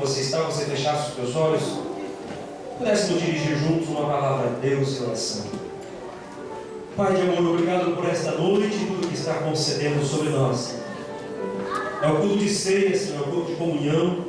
você está, você fechasse os teus olhos, pudéssemos dirigir juntos uma palavra a Deus em oração. Pai de amor, obrigado por esta noite e tudo que está concedendo sobre nós. É o culto de ceia, Senhor, é o culto de comunhão.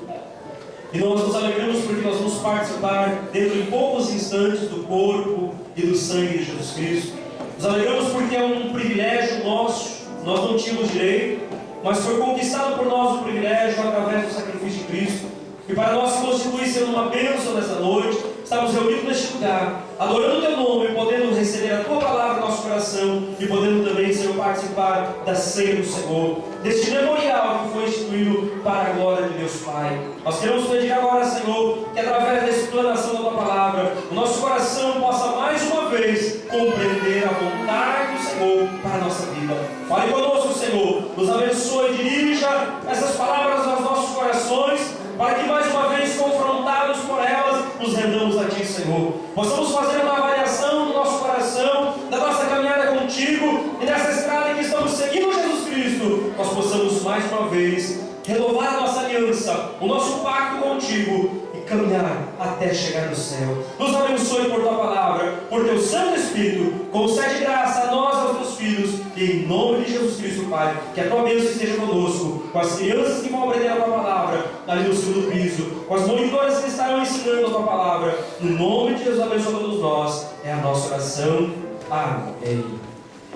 E nós nos alegramos porque nós vamos participar dentro de poucos instantes do corpo e do sangue de Jesus Cristo. Nos alegramos porque é um privilégio nosso, nós não tínhamos direito, mas foi conquistado por nós o privilégio através do sacrifício de Cristo. E para nós se constitui sendo uma bênção nessa noite, estamos reunidos neste lugar, adorando o Teu nome, podendo receber a Tua palavra no nosso coração e podendo também, Senhor, participar da ceia do Senhor, deste memorial que foi instituído para a glória de Deus Pai. Nós queremos pedir agora, Senhor, que através da explanação da Tua palavra, o nosso coração possa mais uma vez compreender a vontade do Senhor para a nossa vida. Fale conosco, Senhor, nos abençoe e dirija essas palavras aos nossos corações, para que mais uma vez, confrontados por elas, nos rendamos a Ti, Senhor. Possamos fazer uma avaliação do nosso coração, da nossa caminhada contigo, e nessa estrada em que estamos seguindo Jesus Cristo, nós possamos mais uma vez renovar a nossa aliança, o nosso pacto contigo, e caminhar até chegar no céu. Nos abençoe por Tua palavra, por Teu Santo Espírito, concede graça a nós, aos Teus filhos, e em nome de Jesus Cristo, Pai, que a Tua bênção esteja conosco, com as crianças que vão aprender a Tua palavra, ali no segundo piso, com as monitoras que estarão ensinando a Tua palavra. No nome de Jesus, abençoe todos nós, é a nossa oração. Amém.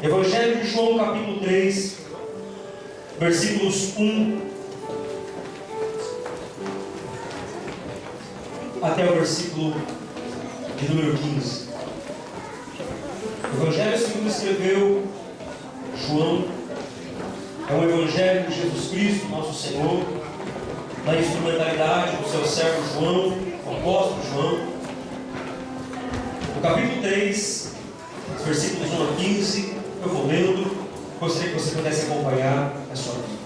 Evangelho de João, capítulo 3, versículos 1 até o versículo de número 15. O Evangelho segundo escreveu João é um Evangelho de Jesus Cristo, nosso Senhor, na instrumentalidade do seu servo João, o apóstolo João. No capítulo 3, os versículos 1 a 15, eu vou lendo, gostaria que você pudesse acompanhar a sua vida.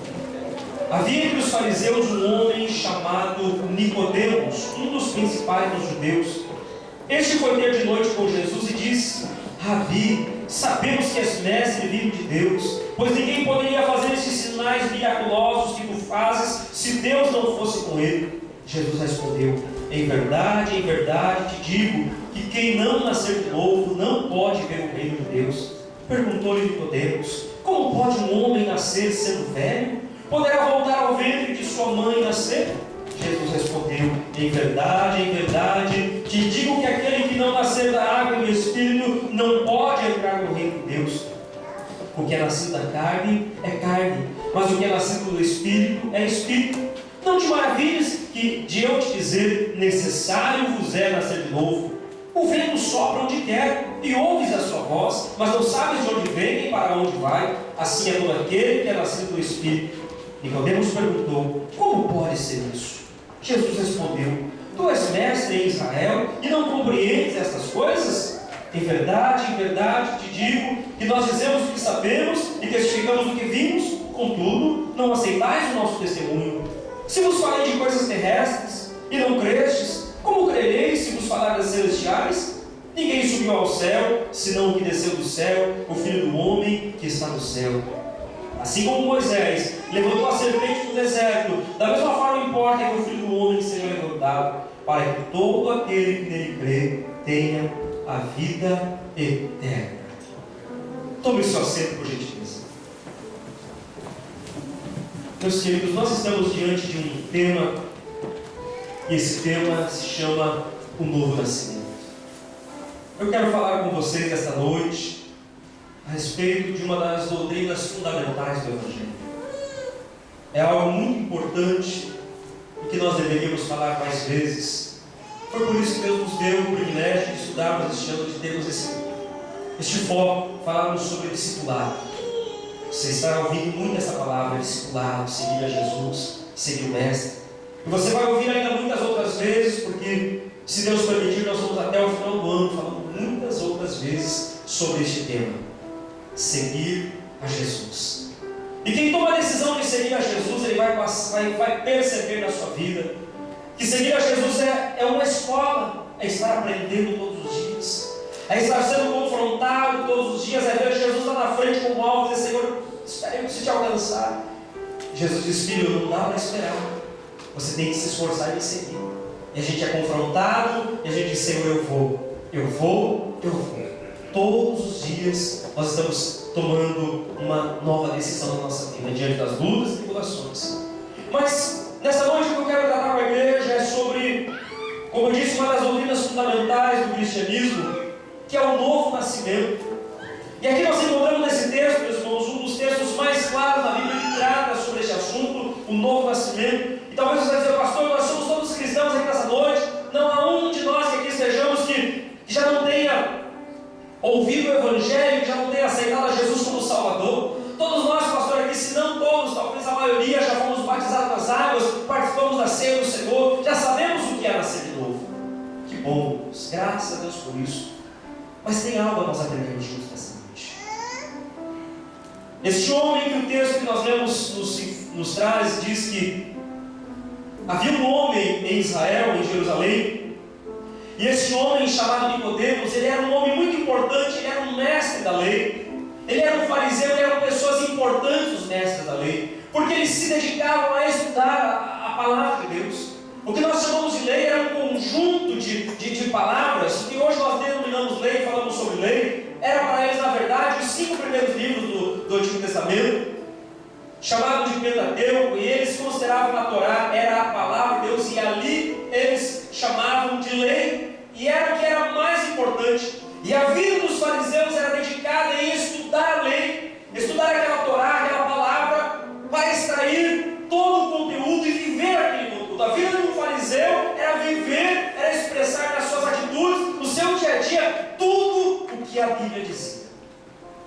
Havia entre os fariseus um homem chamado Nicodemos, um dos principais dos judeus. Este foi ter de noite com Jesus e disse: Rabi, sabemos que és mestre vindo de Deus, pois ninguém poderia fazer esses sinais miraculosos que tu fazes se Deus não fosse com ele. Jesus respondeu: em verdade te digo que quem não nascer de novo não pode ver o reino de Deus. Perguntou-lhe Nicodemos: como pode um homem nascer sendo velho? Poderá voltar ao ventre de sua mãe e nascer? Jesus respondeu: em verdade te digo que aquele que não nascer da água e do Espírito não pode entrar no reino de Deus. O que é nascido da carne é carne, mas o que é nascido do Espírito é Espírito. Não te maravilhes de eu te dizer: necessário vos é nascer de novo. O vento sopra onde quer, e ouves a sua voz, mas não sabes de onde vem nem para onde vai. Assim é todo aquele que é nascido do Espírito. Nicodemos perguntou: como pode ser isso? Jesus respondeu: tu és mestre em Israel e não compreendes estas coisas? Em verdade te digo que nós dizemos o que sabemos e testificamos o que vimos, contudo, não aceitais o nosso testemunho. Se vos falei de coisas terrestres e não crestes, como crereis se vos falar das celestiais? Ninguém subiu ao céu, senão o que desceu do céu, o Filho do Homem que está no céu. Assim como Moisés levantou a serpente no deserto, da mesma forma importa que o Filho do Homem seja levantado, para que todo aquele que nele crê tenha a vida eterna. Tome seu assento, por gentileza. Meus queridos, nós estamos diante de um tema, e esse tema se chama o novo nascimento. Eu quero falar com vocês esta noite a respeito de uma das doutrinas fundamentais do Evangelho. É algo muito importante e que nós deveríamos falar mais vezes. Foi por isso que Deus nos deu o privilégio de estudarmos este ano, de termos este foco, falarmos sobre discipulado. Você está ouvindo muito essa palavra, discipulado, seguir a Jesus, seguir o Mestre. E você vai ouvir ainda muitas outras vezes, porque, se Deus permitir, nós vamos até o final do ano falando muitas outras vezes sobre este tema: seguir a Jesus. E quem toma a decisão de seguir a Jesus, ele vai perceber na sua vida que seguir a Jesus é uma escola, é estar aprendendo todos os dias, é estar sendo confrontado todos os dias, é ver Jesus lá na frente com o alvo e dizer: Senhor, espera, eu preciso te alcançar. Jesus diz: filho, não dá para esperar. você tem que se esforçar e me seguir. E a gente é confrontado, e a gente diz: Senhor, eu vou. Todos os dias nós estamos tomando uma nova decisão na nossa vida, diante das lutas e tribulações. Mas, nessa noite, o que eu quero tratar com a igreja é sobre, como eu disse, uma das doutrinas fundamentais do cristianismo, que é o novo nascimento. E aqui nós encontramos nesse texto, meus irmãos, um dos textos mais claros da Bíblia que trata sobre esse assunto, o novo nascimento. E talvez você vai dizer: pastor, nós somos todos cristãos aqui nessa noite. Não há um de nós que aqui estejamos que já não tenha ouvido o Evangelho, que já não tenha aceitado a Jesus como Salvador. Todos nós, pastor, aqui, se não todos, talvez a maioria, já fomos batizados nas águas, participamos da ceia do Senhor, já sabemos o que é nascer de novo. Que bom, graças a Deus por isso. Mas tem algo a nós aprendermos juntos nessa noite. Este homem que o texto que nós lemos nos traz, diz que havia um homem em Israel, em Jerusalém, e esse homem chamado Nicodemos, ele era um homem muito importante, ele era um mestre da lei, ele era um fariseu, ele eram pessoas importantes, os mestres da lei, porque eles se dedicavam a estudar a palavra de Deus. O que nós chamamos de lei era um conjunto de palavras, que hoje nós denominamos lei, falamos sobre lei, era para eles, na verdade, os 5 primeiros livros do Antigo Testamento, chamado de Pentateuco, e eles consideravam a Torá, era a palavra de Deus, e ali eles chamavam de lei, e era o que era mais importante. E a vida dos fariseus era dedicada em estudar a lei, estudar aquela Torá, aquela palavra, para extrair todo o conteúdo e viver aquele conteúdo. A vida de um fariseu era viver, era expressar nas suas atitudes, no seu dia a dia, tudo o que a Bíblia dizia.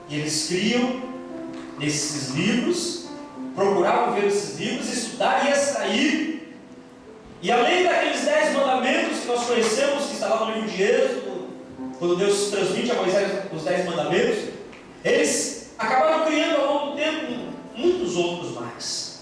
E eles criam nesses livros, procuravam ver esses livros, estudar e extrair. E além daqueles 10 mandamentos que nós conhecemos, que está lá no livro de Êxodo, quando Deus transmite a Moisés os 10 mandamentos, eles acabaram criando ao longo do tempo muitos outros mais.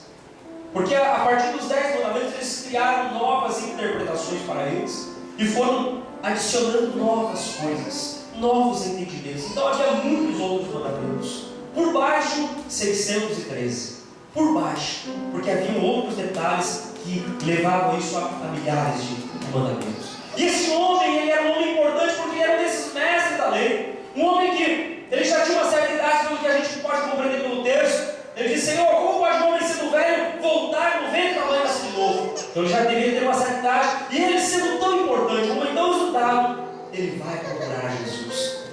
Porque a partir dos 10 mandamentos eles criaram novas interpretações para eles e foram adicionando novas coisas, novos entendimentos. Então havia muitos outros mandamentos. Por baixo, 613. Por baixo, porque haviam outros detalhes que levavam isso a milhares de mandamentos. E esse homem, ele era um homem importante porque ele era um desses mestres da lei. Um homem que ele já tinha uma certa idade, pelo que a gente pode compreender pelo texto. Ele disse: Senhor, como pode um homem sendo velho voltar no ventre da mãe e nascer de novo? Então ele já deveria ter uma certa idade. E ele sendo tão importante, um homem tão estudado, ele vai procurar Jesus.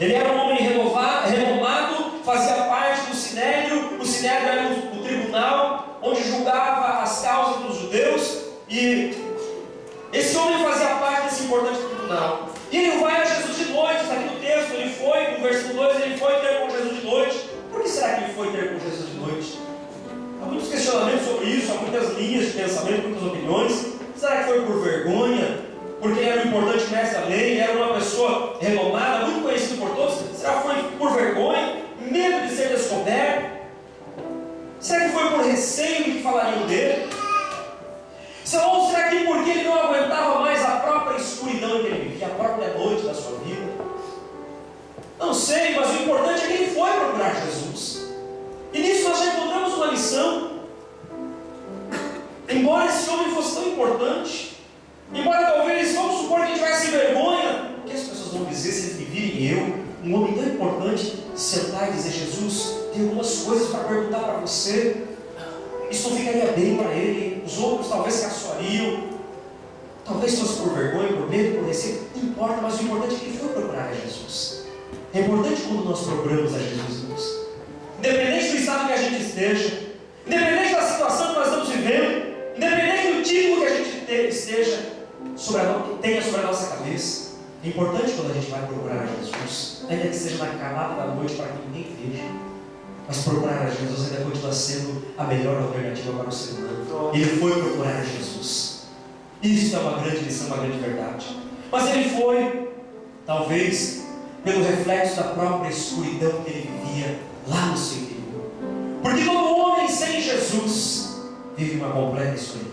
Ele era um homem renomado, fazia parte do Sinédrio. O Sinédrio era o tribunal onde julgava as causas dos judeus. E esse homem fazia parte desse importante tribunal. E ele vai a Jesus de noite. Está aqui no texto, ele foi, no versículo 2, ele foi ter com Jesus de noite. Por que será que ele foi ter com Jesus de noite? Há muitos questionamentos sobre isso, há muitas linhas de pensamento, muitas opiniões. Será que foi por vergonha? Porque ele era um importante mestre da lei, ele era uma pessoa renomada, muito conhecido por todos. Será que foi por vergonha? Medo de ser descoberto? Será que foi por receio de que falariam dele? Ou será que porque ele não aguentava mais a própria escuridão em que ele vivia, a própria noite da sua vida? Não sei, mas o importante é que ele foi procurar Jesus. E nisso nós já encontramos uma lição. Embora esse homem fosse tão importante, embora talvez, vamos supor que ele tivesse vergonha, o que as pessoas vão dizer se eles me virem eu, um homem tão importante, sentar e dizer: Jesus, tem algumas coisas para perguntar para você. Isso não ficaria bem para ele. Os outros talvez caçoariam, talvez fosse por vergonha, por medo, por receio. Não importa, mas o importante é que ele foi procurar a Jesus. É importante quando nós procuramos a Jesus, irmãos. Independente do estado que a gente esteja, independente da situação que nós estamos vivendo, independente do título que a gente tenha sobre a nossa cabeça, é importante quando a gente vai procurar a Jesus, ainda que seja na calada da noite para que ninguém veja. Mas procurar a Jesus ainda continua sendo a melhor alternativa para o ser humano. Ele foi procurar a Jesus. Isso é uma grande lição, uma grande verdade. Mas ele foi, talvez, pelo reflexo da própria escuridão que ele vivia lá no seu interior. Porque todo homem sem Jesus vive uma completa escuridão.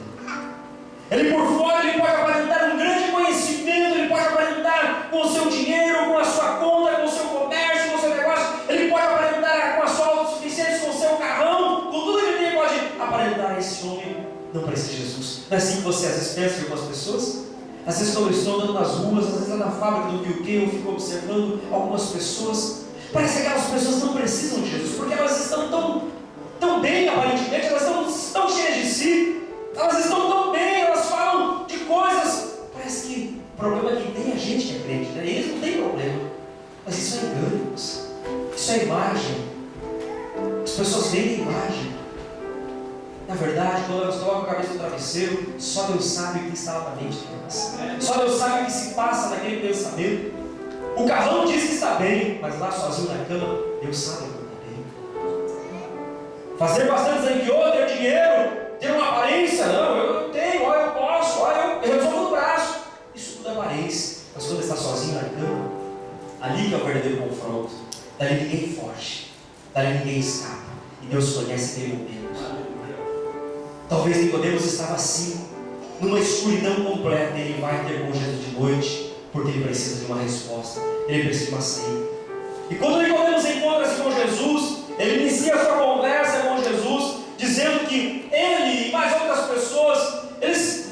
Ele por fora, ele pode aparentar um grande conhecimento, ele pode aparentar com o seu dinheiro, com a sua conta, com o seu comércio, com o seu negócio, ele pode aparentar com a sua autossuficiência, com o seu carrão, com tudo que ele tem, pode aparentar. Esse homem não precisa de Jesus. Não é assim que você às vezes pensa com as pessoas? Às vezes quando eu estou andando nas ruas, às vezes lá na fábrica do que eu fico observando algumas pessoas. Parece que aquelas pessoas não precisam de Jesus, porque elas estão tão bem aparentemente, elas estão tão cheias de si, elas estão tão bem, elas falam de coisas. Parece que o problema é que tem a gente que é crente, né? Eles não têm problema. Mas isso é engano, irmãos. Isso é imagem. As pessoas veem a imagem. Na verdade, quando elas colocam a cabeça no travesseiro, só Deus sabe o que está na mente delas. Só Deus sabe o que se passa naquele pensamento. O carrão diz que está bem, mas lá sozinho na cama, Deus sabe que está bem. Fazer bastante zangueô, ter dinheiro, ter uma aparência, não, eu tenho, olha, eu posso, olha, eu resolvo no braço. Isso tudo é aparência. Mas quando está sozinho na cama, ali que é o verdadeiro confronto. Dali ninguém foge, dali ninguém escapa. E Deus conhece aquele momento. Talvez Nicodemos estava assim, numa escuridão completa. Ele vai ter com Jesus de noite, porque ele precisa de uma resposta, ele precisa de uma saída. E quando Nicodemos encontra-se com Jesus, ele inicia a sua conversa com Jesus, dizendo que ele e mais outras pessoas, eles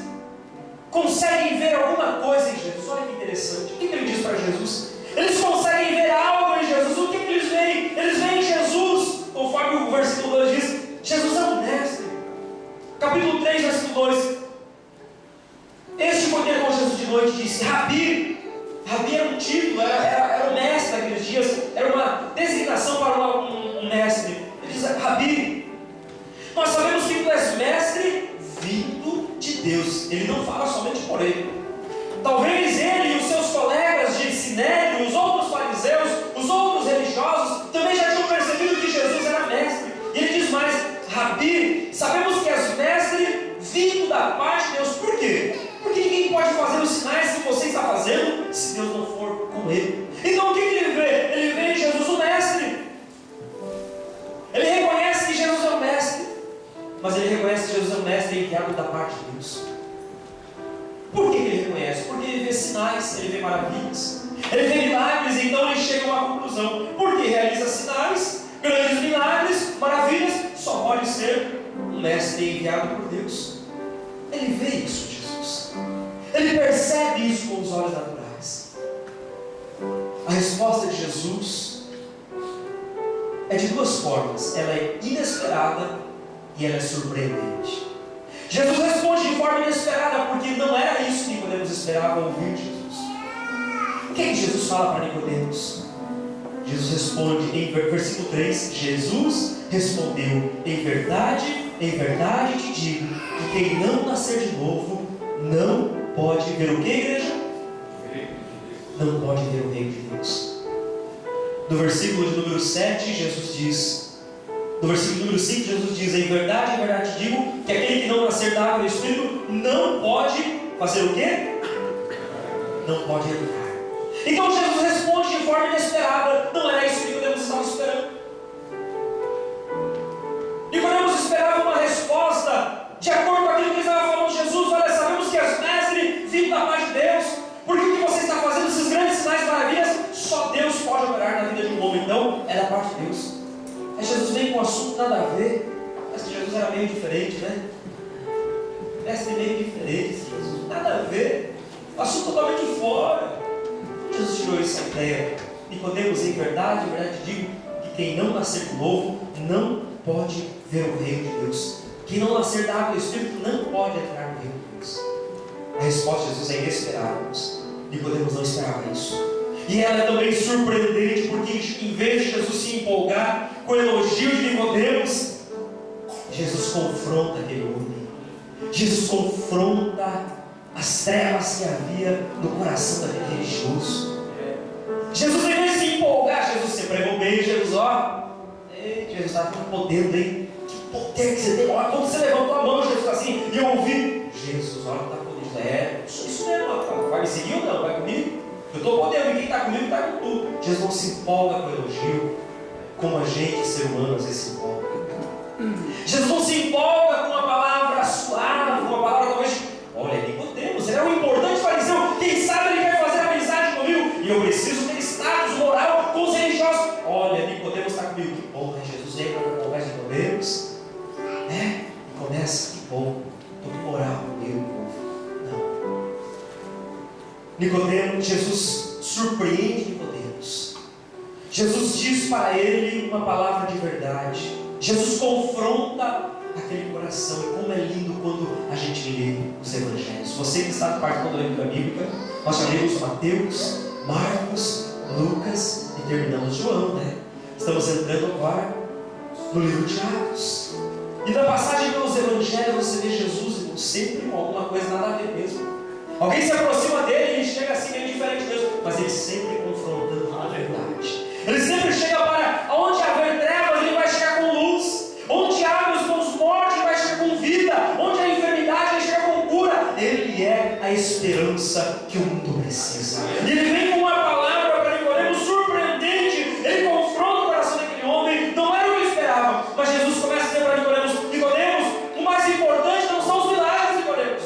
conseguem ver alguma coisa em Jesus. Olha que interessante. O que ele diz para Jesus? Eles conseguem ver algo em Jesus. O que eles veem? Eles veem Jesus, conforme o versículo 2 diz, Jesus é um mestre. Capítulo 3, versículo 2. Este foi ter com Jesus de noite e disse, Rabi. Rabi era um título, era o mestre naqueles dias, era uma designação para um mestre. Ele diz, Rabi, nós sabemos que tu és mestre vindo de Deus. Ele não fala somente por ele. Talvez ele e os seus colegas de Sinédrio, os outros fariseus, os outros religiosos, também já tinham percebido que Jesus era mestre. E ele diz mais, Rabi, sabemos que és mestre vindo da parte de Deus. Por quê? Porque ninguém pode fazer os sinais que você está fazendo se Deus não for com ele. Então o que ele vê? Ele vê em Jesus o mestre. Ele reconhece que Jesus é o mestre. Mas ele reconhece que Jesus é o mestre enviado da parte de Deus. Por que ele reconhece? Porque ele vê sinais, ele vê maravilhas, ele vê milagres. Então ele chega a uma conclusão. Porque realiza sinais, grandes milagres, maravilhas, só pode ser um mestre enviado por Deus. Ele vê isso de Jesus. Ele percebe isso com os olhos naturais. A resposta de Jesus é de duas formas. Ela é inesperada e ela é surpreendente. Jesus responde de forma inesperada, porque não era isso que Nicodemos esperava ouvir de Jesus. O que é que Jesus fala para Nicodemos? Jesus responde em versículo 3, Jesus respondeu, em verdade te digo, que quem não nascer de novo, não pode ver o que, igreja? Não pode ver o reino de Deus. No versículo de número 7, Jesus diz, no versículo número 5, Jesus diz, em verdade te digo, que aquele que não nascer da água e do Espírito, não pode fazer o quê? Não pode entrar. Então Jesus responde de forma inesperada. Não era isso que Nicodemos estava esperando. Nicodemos esperava uma resposta de acordo com aquilo que ele estava falando de Jesus. Olha, sabemos que és mestre, filho da paz de Deus. Porque o que você está fazendo, esses grandes sinais e maravilhas, só Deus pode operar na vida de um homem. Então, é da parte de Deus. Aí Jesus vem com um assunto nada a ver. Mas que Jesus era meio diferente, né? Mestre meio diferente, Jesus. Nada a ver. O assunto totalmente fora. Jesus tirou essa ideia. Nicodemos, em verdade digo, que quem não nascer de novo, não pode ver o reino de Deus. Quem não nascer da água e do Espírito, não pode entrar no reino de Deus. A resposta de Jesus é inesperada. Nicodemos não esperava isso. E ela é também surpreendente, porque em vez de Jesus se empolgar com o elogio de Nicodemos, Jesus confronta aquele homem. Jesus confronta as trevas que havia no coração daquele religioso. Jesus, em vez de se empolgar, Jesus, você pregou bem, Jesus, ó. Ei, Jesus estava podendo, hein? Que poder que você tem. Olha, quando você levantou a mão, Jesus, assim, e eu ouvi, Jesus, olha, está podendo. Isso mesmo, rapaz. Vai me seguir ou não? Vai comigo? Eu estou podendo, e quem está comigo está com tudo. Jesus não se empolga com o elogio, como a gente, ser humano, às vezes se empolga. Jesus não se empolga com uma palavra suave, com uma palavra talvez. Olha, Nicodemos, ele é um importante fariseu. Quem sabe ele quer fazer amizade comigo. E eu preciso ter status moral com os religiosos. Olha, Nicodemos está comigo. Que bom, né? Jesus vem para a conversa de Nicodemos. E começa, que bom. Estou com moral com Nicodemos, Jesus surpreende Nicodemos. Jesus diz para ele uma palavra de verdade. Jesus confronta aquele coração. E como é lindo quando a gente lê os evangelhos. Você que está participando da leitura bíblica, nós já lemos Mateus, Marcos, Lucas e terminamos João, né? Estamos entrando agora no livro de Atos. E na passagem pelos evangelhos você vê Jesus sempre com alguma coisa nada a ver mesmo. Alguém se aproxima dele e ele chega assim meio diferente mesmo, mas ele sempre confrontando a verdade. Ele sempre chega para onde haver trevas, ele vai chegar com luz. Onde há os mãos mortos, ele vai chegar com vida. Onde há enfermidade, ele chega com cura. Ele é a esperança que o mundo precisa. E ele vem com uma palavra para Nicodemos surpreendente. Ele confronta o coração daquele homem. Não era o que ele esperava. Mas Jesus começa a dizer para Nicodemos: Nicodemos, o mais importante não são os milagres, Nicodemos.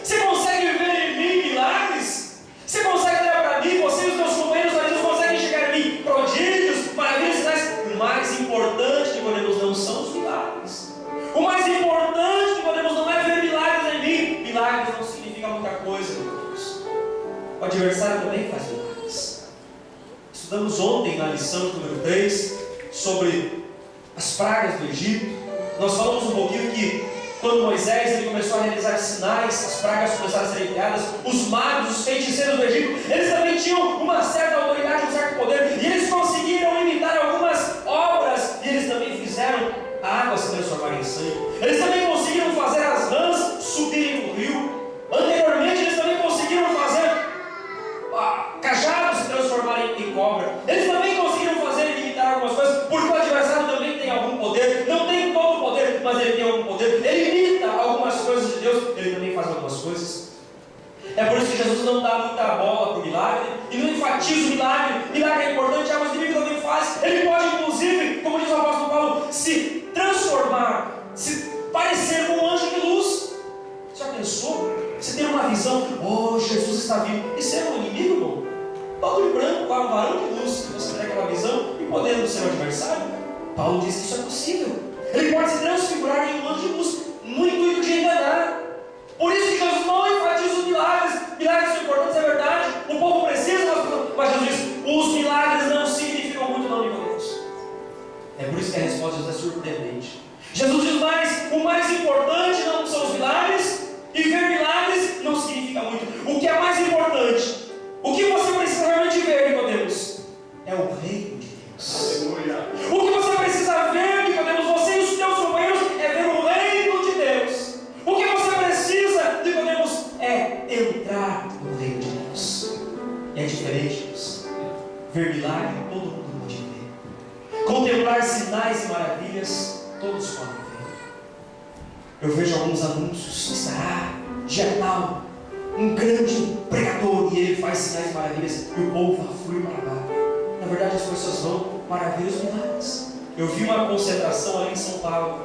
Você consegue ver em mim milagres? Você consegue olhar para mim? Você e os meus companheiros ali conseguem chegar em mim prodígios, maravilhas, sinais? O mais importante, Nicodemos, não são os milagres. O mais importante, Nicodemos, não é ver milagres em mim. Milagres não significa muita coisa, Nicodemos. O adversário também faz milagres. Estudamos ontem na lição número 3 sobre as pragas do Egito. Nós falamos um pouquinho que quando Moisés ele começou a realizar sinais, as pragas começaram a ser criadas, os magos, os feiticeiros do Egito, eles também tinham uma certa autoridade, um certo poder, e eles conseguiram imitar algumas obras, e eles também fizeram a água se transformar em sangue. Eles também conseguiram fazer as rãs subirem no rio. Anteriormente eles também conseguiram fazer cajados se transformarem em cobra. Eles também conseguiram fazer e imitar algumas coisas, porque o adversário também tem algum poder. Não tem todo o poder, mas ele tem algum poder. Ele imita algumas coisas de Deus, ele também faz algumas coisas. É por isso que Jesus não dá muita bola para o milagre e não enfatiza o milagre. Milagre é importante, mas o milagre também faz. Ele pode, inclusive, como diz o apóstolo Paulo, se transformar, se parecer com um anjo de luz. Já pensou? Você tem uma visão, oh, Jesus está vindo. Isso é um inimigo, irmão? Todo de branco, para um varão de luz, você tem aquela visão e podendo ser um adversário. Paulo diz que isso é possível. Ele pode se transfigurar em um anjo de luz, no intuito de enganar. Por isso que Jesus não enfatiza os milagres. Milagres são importantes, é verdade. O povo precisa, mas Jesus diz: os milagres não significam muito, não, Nicodemos. É por isso que a resposta de Jesus é surpreendente. Jesus diz mais: o mais importante não são os milagres, e ver milagres não significa muito. O que é mais importante, o que você precisa realmente ver, Nicodemos, é o reino de Deus. Aleluia. O que você precisa ver, Nicodemos, você e os teus companheiros, é ver o reino de Deus. O que você precisa, Nicodemos, é entrar no reino de Deus. E é diferente, Deus. Ver milagre, todo mundo pode ver. Contemplar sinais e maravilhas, todos podem ver. Eu vejo alguns anúncios, estará dia tal, um grande pregador, e ele faz sinais e maravilhas, e o povo flui para lá. Na verdade, as pessoas vão para ver os milagres. Eu vi uma concentração ali em São Paulo,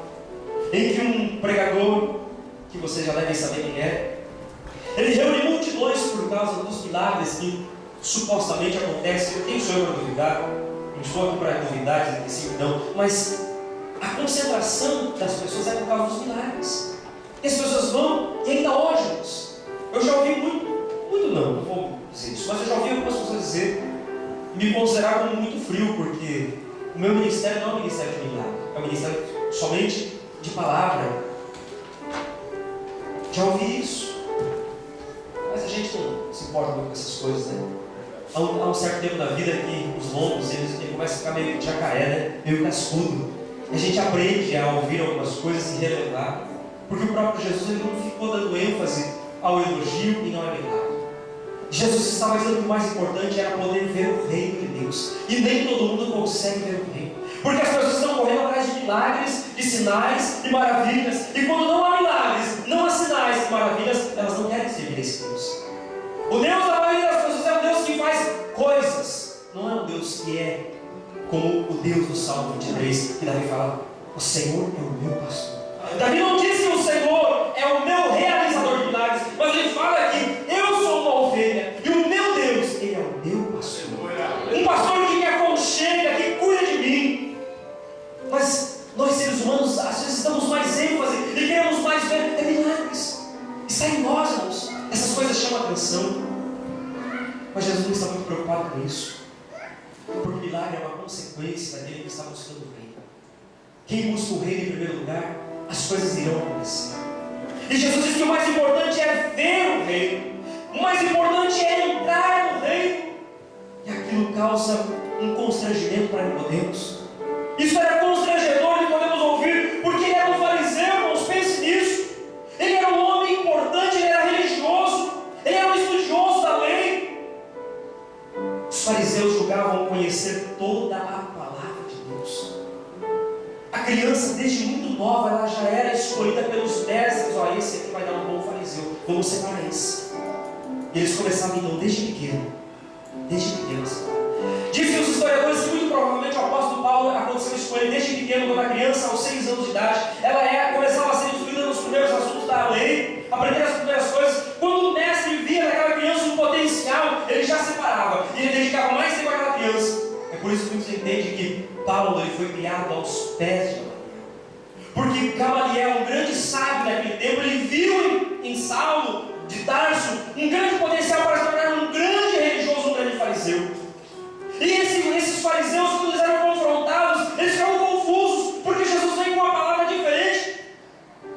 em que um pregador, que vocês já devem saber quem é, ele reúne multidões por causa dos milagres que supostamente acontecem. Quem sou eu para duvidar? Não estou aqui para duvidar, dizer não, mas a concentração das pessoas é por causa dos milagres. E as pessoas vão, e ainda hoje, eu já ouvi muito não vou dizer isso, mas eu já ouvi algumas pessoas dizer, me considerar como muito frio, porque o meu ministério não é um ministério de milagre, é um ministério somente de palavra. Já ouvi isso, mas a gente não se importa muito com essas coisas, né? Há um certo tempo da vida que os lombos eles começam a ficar meio de jacaré, né? Meio cascudo. A gente aprende a ouvir algumas coisas e relevar, porque o próprio Jesus ele não ficou dando ênfase ao elogio e não é milagre. Jesus estava dizendo que o mais importante era poder ver o reino de Deus, e nem todo mundo consegue ver o reino, porque as pessoas estão correndo atrás de milagres, de sinais e maravilhas, e quando não há milagres, não há sinais e maravilhas, elas não querem servir esse Deus. O Deus da maioria das pessoas é um Deus que faz coisas, não é um Deus que é como o Deus do Salmo 23, que Davi fala: o Senhor é o meu pastor. Davi não diz que o Senhor é o meu realizador de milagres, mas ele fala que eu sou uma ovelha, e o meu Deus, ele é o meu pastor. Um pastor que me aconchega, que cuida de mim. Mas nós seres humanos, às vezes damos mais ênfase e queremos mais ver milagres. Está em nós, irmãos. Essas coisas chamam a atenção. Mas Jesus não está muito preocupado com isso, porque milagre é uma consequência daquele que está buscando o reino. Quem busca o reino em primeiro lugar, as coisas irão acontecer. E Jesus diz que o mais importante é ver o reino, o mais importante é entrar no reino. E aquilo causa um constrangimento para Nicodemos. Isso era constrangedor, Nicodemos ouvir, porque ele era um fariseu, irmãos, pense nisso. Ele era um homem importante, ele era religioso, ele era um estudioso da lei. Os fariseus julgavam conhecer toda a palavra de Deus. A criança, desde muito nova, ela já era escolhida pelos mestres. Ó, esse aqui vai dar um bom fariseu, vamos separar esse. E eles começavam então desde pequeno. Desde pequenos. Dizem os historiadores que muito provavelmente o apóstolo Paulo aconteceu isso com ele desde pequeno, quando a criança, aos 6 anos de idade, ela começava a ser instruída nos primeiros assuntos da lei, aprender as primeiras coisas. Quando o mestre via naquela criança um potencial, ele já separava e ele dedicava mais tempo àquela criança. É por isso que muitos entendem que Paulo ele foi criado aos pés de Gamaliel, porque Gamaliel, um grande sábio naquele tempo, ele viu em Saulo de Tarso um grande potencial para se tornar um grande religioso, um grande fariseu. E esses fariseus, quando eles eram confrontados, eles ficavam confusos, porque Jesus vem com uma palavra diferente.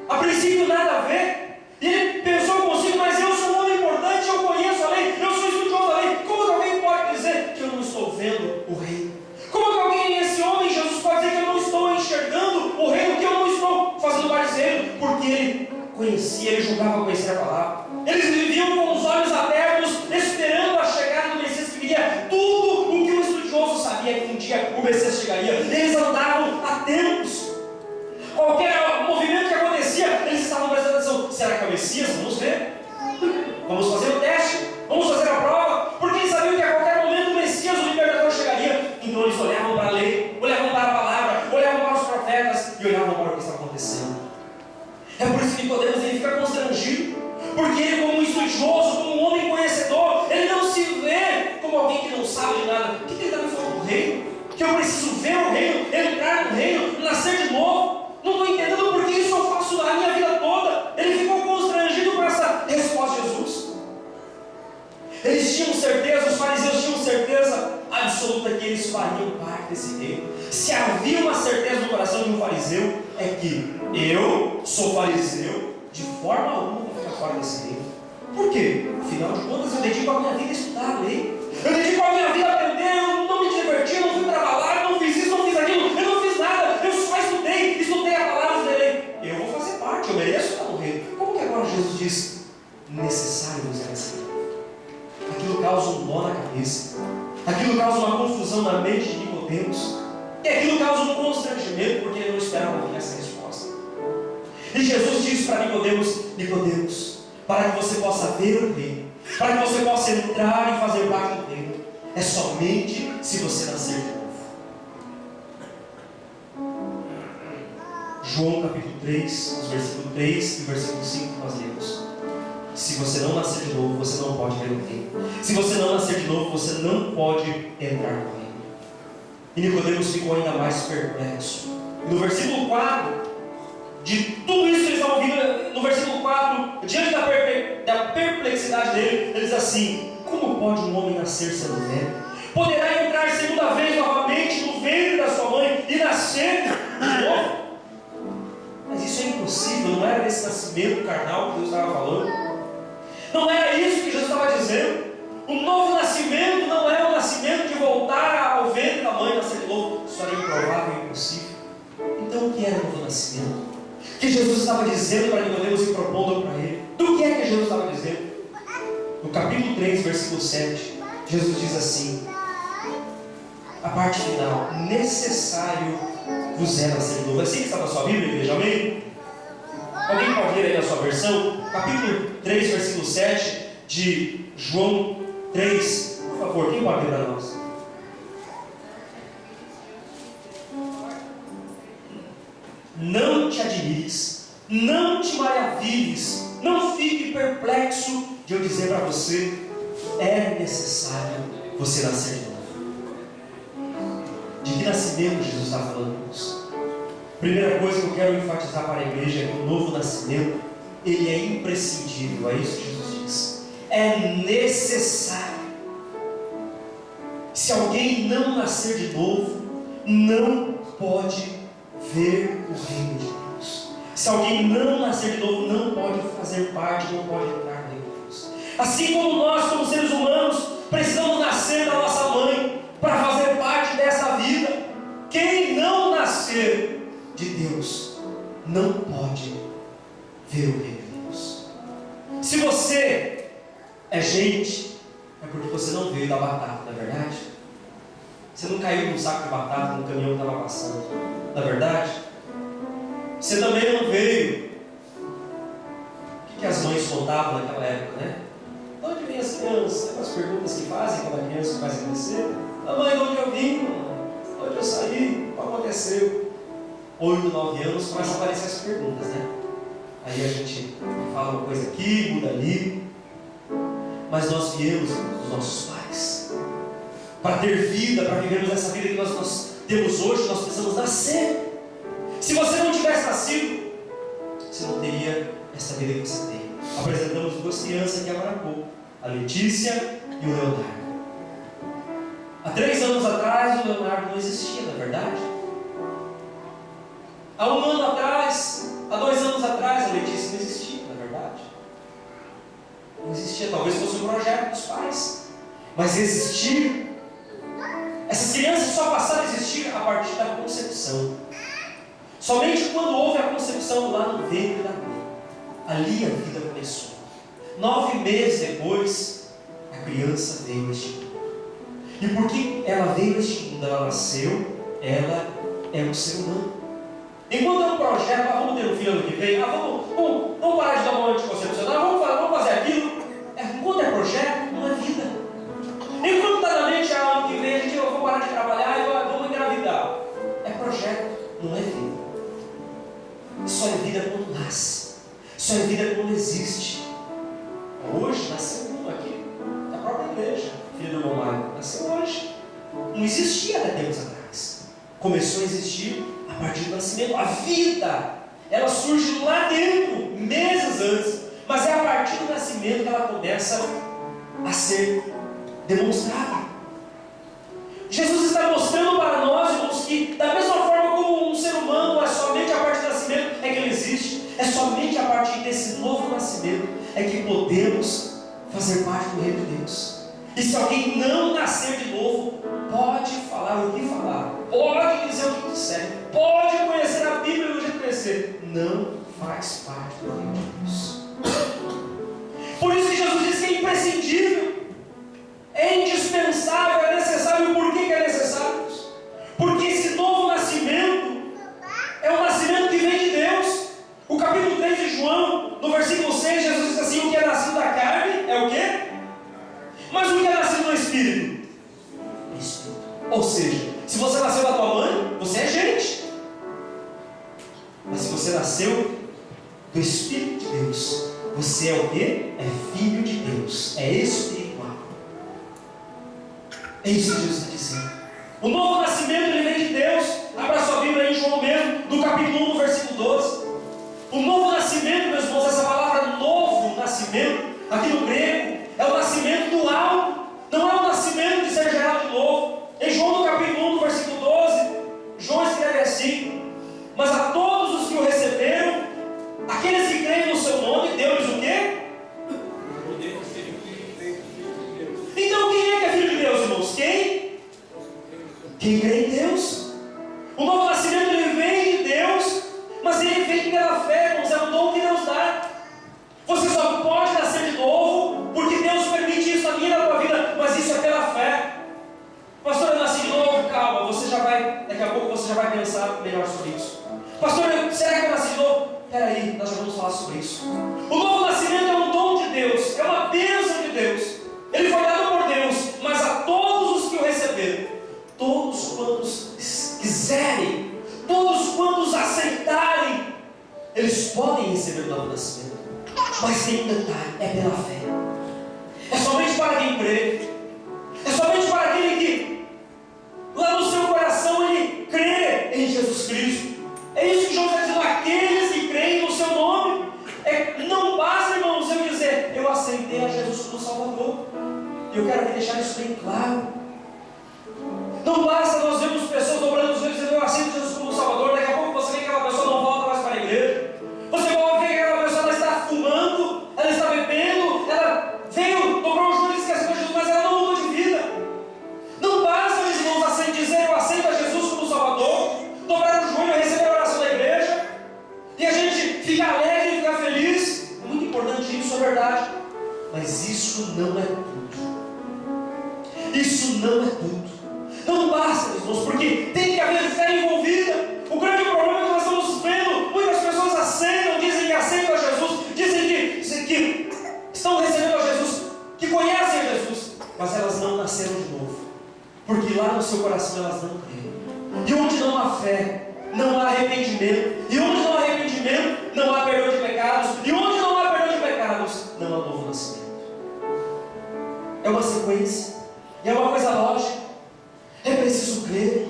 A princípio nada a ver. E ele pensou consigo, mas eu sou um homem importante, eu conheço a lei, eu sou estudioso da lei. Como que alguém pode dizer que eu não estou vendo o reino? Como que alguém, esse homem, Jesus, pode dizer que eu não estou enxergando o reino, que eu não estou fazendo parte dele? Porque ele conhecia, ele julgava conhecer a palavra. Eles viviam com os olhos abertos, esperando a chegada do Messias que viria. Tudo o que o estudioso sabia que um dia o Messias chegaria. Eles andavam atentos. Qualquer movimento que acontecia, eles estavam prestando atenção. Será que é o Messias? Vamos ver. Vamos fazer o teste. Vamos fazer a prova. Porque eles sabiam que a qualquer momento o Messias, o libertador, chegaria. Então eles olhavam para a lei, olhavam para a palavra, olhavam para os profetas e olhavam para o que estava acontecendo. É por isso que Nicodemos ele fica constrangido, porque ele, como um estudioso, como um homem conhecedor, ele não se vê como alguém que não sabe de nada. O que ele está me falando do reino? Que eu preciso ver o reino, entrar no reino, nascer de novo? Não estou entendendo porque isso eu faço a minha vida toda. Ele ficou constrangido com essa resposta de Jesus. Eles tinham certeza, os fariseus tinham certeza absoluta que eles fariam parte desse reino. Se havia uma certeza no coração de um fariseu, é que eu sou fariseu, de forma alguma vou ficar fora desse reino. Por quê? Afinal de contas, eu dedico a minha vida a estudar a lei. Eu dedico a minha vida a aprender, eu não me diverti, eu não fui trabalhar, eu não fiz isso, não fiz aquilo, eu não fiz nada, eu só estudei a palavra da lei. Eu vou fazer parte, eu mereço estar no reino. Como que agora Jesus diz, necessário nos assim? Aquilo causa um nó na cabeça, aquilo causa uma confusão na mente de Nicodemos, e aquilo causa um constrangimento, porque ele não esperava ouvir essa resposta. E Jesus disse para Nicodemos, Nicodemos, para que você possa ver o reino, para que você possa entrar e fazer parte do reino, é somente se você nascer de novo. João capítulo 3, os versículo 3 e versículo 5 nós lemos. Se você não nascer de novo, você não pode ver o reino. Se você não nascer de novo, você não pode entrar no reino. E Nicodemos ficou ainda mais perplexo. No versículo 4, de tudo isso que eles estão ouvindo, no versículo 4, diante da perplexidade dele, ele diz assim: como pode um homem nascer sendo velho? Poderá entrar segunda vez novamente no ventre da sua mãe e nascer de novo? Mas isso é impossível, não era esse nascimento carnal que Deus estava falando. Não era isso que Jesus estava dizendo. O novo nascimento não é o nascimento de voltar ao ventre da mãe, nascer de novo. Isso era improvável e impossível. Então o que era o novo nascimento? O que Jesus estava dizendo para Nicodemos e propondo para ele? Do que é que Jesus estava dizendo? No capítulo 3, versículo 7, Jesus diz assim, a parte final: necessário vos é nascer de novo. É assim que está na sua Bíblia, igreja, amém? Alguém pode ler aí na sua versão? Capítulo 3, versículo 7 de João 3. Por favor, quem pode ler para nós? Não te admires, não te maravilhes, não fique perplexo de eu dizer para você: é necessário você nascer de novo. De que nascimento Jesus está falando com isso? Primeira coisa que eu quero enfatizar para a igreja é que o novo nascimento, ele é imprescindível. É isso que Jesus diz. é necessário. Se alguém não nascer de novo, não pode ver o reino de Deus. Se alguém não nascer de novo, não pode fazer parte, não pode entrar no reino de Deus. Assim como nós, como seres humanos, precisamos nascer da nossa mãe para fazer parte dessa vida. Quem não nascer de Deus não pode ver o reino de Deus. Se você é gente, é porque você não veio da batata, não é verdade? Você não caiu num saco de batata no caminhão que estava passando, não é verdade? Você também não veio. O que as mães contavam naquela época, né? De onde vem as crianças? As perguntas que fazem quando a criança começa a crescer. Mãe, de onde eu vim? Onde eu saí? O que aconteceu? 8, 9 anos começam a aparecer as perguntas, né? Aí a gente fala uma coisa aqui, muda ali. Mas nós viemos dos nossos pais. Para ter vida, para vivermos essa vida que nós temos hoje, nós precisamos nascer. Se você não tivesse nascido, você não teria essa vida que você tem. Apresentamos 2 crianças aqui agora há pouco, a Letícia e o Leonardo. Há 3 anos atrás o Leonardo não existia, não é verdade? Há 1 ano atrás, há 2 anos atrás, a Letícia não existia, não é verdade? Não existia, talvez fosse um projeto dos pais, mas existir. Essas crianças só passaram a existir a partir da concepção. Somente quando houve a concepção lá no ventre da mãe, ali a vida começou. 9 meses depois, a criança veio a este mundo. E porque ela veio a este mundo, ela nasceu, ela é um ser humano. Enquanto é um projeto, vamos ter um filho ano que vem, vamos parar de dar uma anticoncepcional, vamos fazer aquilo. Enquanto é projeto, não é vida. Enquanto está na mente, ano que vem a gente vai parar de trabalhar e vamos engravidar. É projeto, não é vida. Só é vida quando nasce. Só é vida quando existe. Hoje nasceu um aqui, da própria igreja, filho do irmão Mário. Nasceu hoje. Não existia há tempos atrás. Começou a existir a partir do nascimento. A vida, ela surge lá dentro, meses antes. Mas é a partir do nascimento que ela começa a ser demonstrada. Jesus está mostrando para nós, irmãos, que da mesma forma como um ser humano é somente a partir do nascimento é que ele existe, é somente a partir desse novo nascimento é que podemos fazer parte do reino de Deus. E se alguém não nascer de novo, pode falar o que falar, pode dizer o que disser, pode conhecer a Bíblia do jeito que conhecer, não faz parte do reino de Deus. Por isso que Jesus diz que é imprescindível, é indispensável, é necessário. E por que é necessário? Porque esse novo nascimento é um nascimento que vem de Deus. O capítulo 3 de João, no versículo 6, Jesus diz assim: o que é nascido da carne é o quê? Mas o que é nascido do Espírito? Espírito. Ou seja, se você nasceu da tua mãe, você é gente. Mas se você nasceu do Espírito de Deus, você é o quê? É filho de Deus, é espiritual. É isso que Jesus está dizendo. O novo nascimento, ele vem de Deus. Abra sua Bíblia aí em João mesmo, no capítulo 1, no versículo 12. O novo nascimento, meus irmãos, essa palavra novo nascimento, aqui no grego, é o nascimento do alto. Não é o nascimento de ser gerado de novo. Em João no capítulo 1, no versículo 12, João escreve assim: mas a todos os que o receberam, aqueles que creem no seu nome, deu-lhes o quê? Então quem é que é filho de Deus, irmãos? Quem crê em Deus. O novo nascimento, ele vem de Deus, mas ele vem pela fé, irmãos, é um dom que Deus dá. Você só pode nascer de novo porque Deus permite isso na minha e na tua vida, mas isso é pela fé. Pastor, eu nasci de novo, calma, daqui a pouco você já vai pensar melhor sobre isso. Pastor, será que eu nasci de novo? Peraí, nós já vamos falar sobre isso. O novo nascimento é um dom de Deus, é uma bênção de Deus. Ele foi dado por Deus, mas a todos os que o receberam, todos quantos quiserem, todos quantos aceitarem, eles podem receber o novo nascimento. Mas tem um detalhe, é pela fé. É somente para quem crê. É somente para aquele que lá no seu coração ele crê em Jesus Cristo. É isso que João está dizendo, aqueles que creem no seu nome. Não basta, irmãos, eu dizer, eu aceito aceitei a Jesus como Salvador. E eu quero aqui deixar isso bem claro. Não basta nós vermos pessoas dobrando os joelhos dizendo: eu aceito Jesus como Salvador. Daqui a pouco você vê que aquela pessoa não volta mais para a igreja. Você pode ver que aquela pessoa ela está fumando, ela está bebendo, ela veio, dobrou os joelhos e esqueceu de Jesus, mas ela não mudou de vida. Não basta, meus irmãos, assim dizer: eu aceito a Jesus como Salvador, dobrar o joelho, receber a oração da igreja, e a gente fica alegre e fica feliz. É muito importante isso, é verdade. Mas isso não é tudo. Isso não é tudo. Não basta, meus irmãos, porque tem que haver fé envolvida. O grande problema é que nós estamos vendo muitas pessoas aceitam, dizem que aceitam a Jesus, dizem que estão recebendo a Jesus, que conhecem a Jesus, mas elas não nasceram de novo, porque lá no seu coração elas não creem. E onde não há fé, não há arrependimento. E onde não há arrependimento, não há perdão de pecados. E onde não há perdão de pecados, não há novo nascimento. É uma sequência, e é uma coisa lógica. É preciso crer.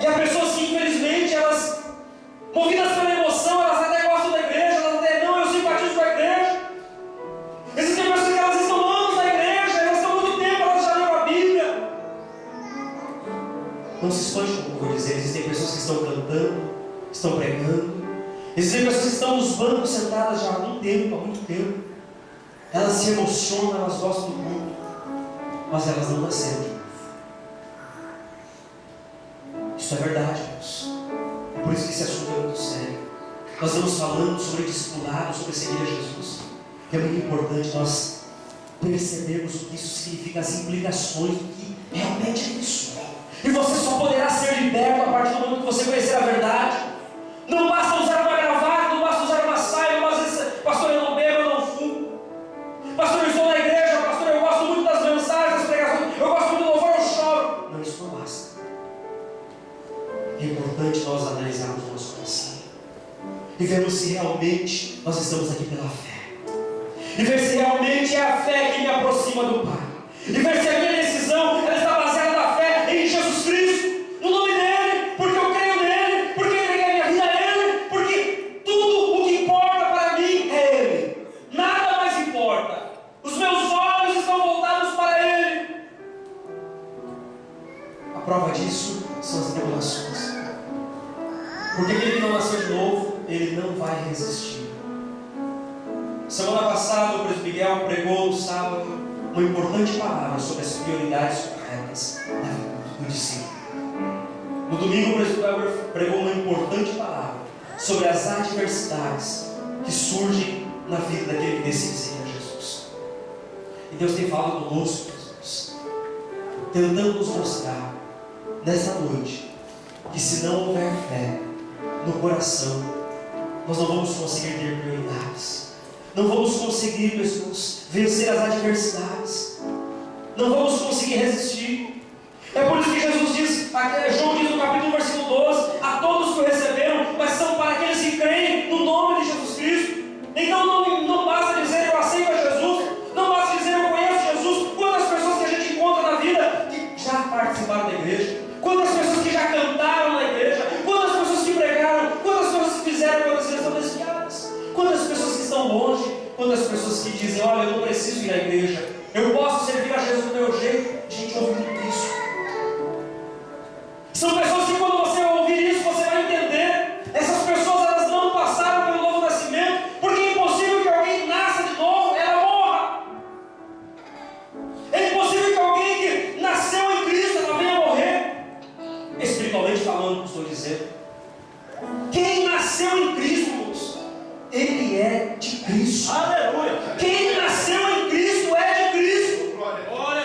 E há pessoas que, infelizmente, elas, movidas pela emoção, elas até gostam da igreja, elas até: não, eu simpatizo com a igreja. Existem pessoas que elas estão anos na igreja, elas estão há muito tempo, elas já leram a Bíblia. Não se espante como eu vou dizer. Existem pessoas que estão cantando, estão pregando. Existem pessoas que estão nos bancos sentadas já há algum tempo, há muito tempo. Elas se emocionam, elas gostam do mundo, mas elas não nasceram de novo. Isso é verdade, irmãos. É por isso que esse assunto é muito sério. Nós estamos falando sobre discipulado, sobre seguir a Jesus. E é muito importante nós percebermos o que isso significa, as implicações do que realmente é isso. E você só poderá ser liberto a partir do momento que você conhecer a verdade. Não basta usar uma gravata, não basta usar uma saia, não basta dizer: pastor, eu não bebo, eu não fumo. Pastor, eu estou na igreja, pastor, eu gosto muito das mensagens, das pregações, eu gosto muito do louvor, eu choro. Não, isso não basta. É importante nós analisarmos o nosso coração e vermos se realmente nós estamos aqui pela fé, e ver se realmente é a fé que me aproxima do Pai, e ver se a minha decisão ela está baseada na fé em Jesus Cristo, no nome dEle, porque eu creio nele, porque eu entreguei a minha vida a Ele, porque tudo o que importa para mim é Ele, nada mais importa. Os meus olhos estão voltados para Ele. A prova disso são as tribulações. Porque aquele que não nasceu de novo, ele não vai resistir. Semana passada o presbítero Miguel pregou no sábado uma importante palavra sobre as prioridades corretas na vida do discípulo. No domingo o presbítero pregou uma importante palavra sobre as adversidades que surgem na vida daquele que decide seguir a Jesus. E Deus tem falado conosco, Jesus, tentando nos mostrar nessa noite que se não houver fé no coração, nós não vamos conseguir ter prioridades, não vamos conseguir, pessoas, vencer as adversidades, não vamos conseguir resistir. É por isso que Jesus diz, João diz no capítulo versículo 12: a todos que o receberam, mas são para aqueles que creem no nome de Jesus Cristo. Então não basta dizer eu aceito a Jesus, não basta dizer eu conheço Jesus. Quantas pessoas que a gente encontra na vida que já participaram da igreja, quantas pessoas que já cantaram na igreja, quantas pessoas que pregaram, quantas pessoas que fizeram quando eles estão desviadas, quantas pessoas que estão longe, quantas pessoas que dizem: olha, eu não preciso ir à igreja, eu posso servir a Jesus do meu jeito. A gente ouve muito isso. São pessoas que, quando você ouvir isso, você vai entender. Essas pessoas, elas não passaram pelo novo nascimento, porque é impossível que alguém nasça de novo, ela morra. É impossível que alguém que nasceu em Cristo, ela venha morrer. Espiritualmente falando, estou dizendo. Quem nasceu em Cristo, irmãos, ele é de Cristo. Aleluia. Quem nasceu em Cristo é de Cristo.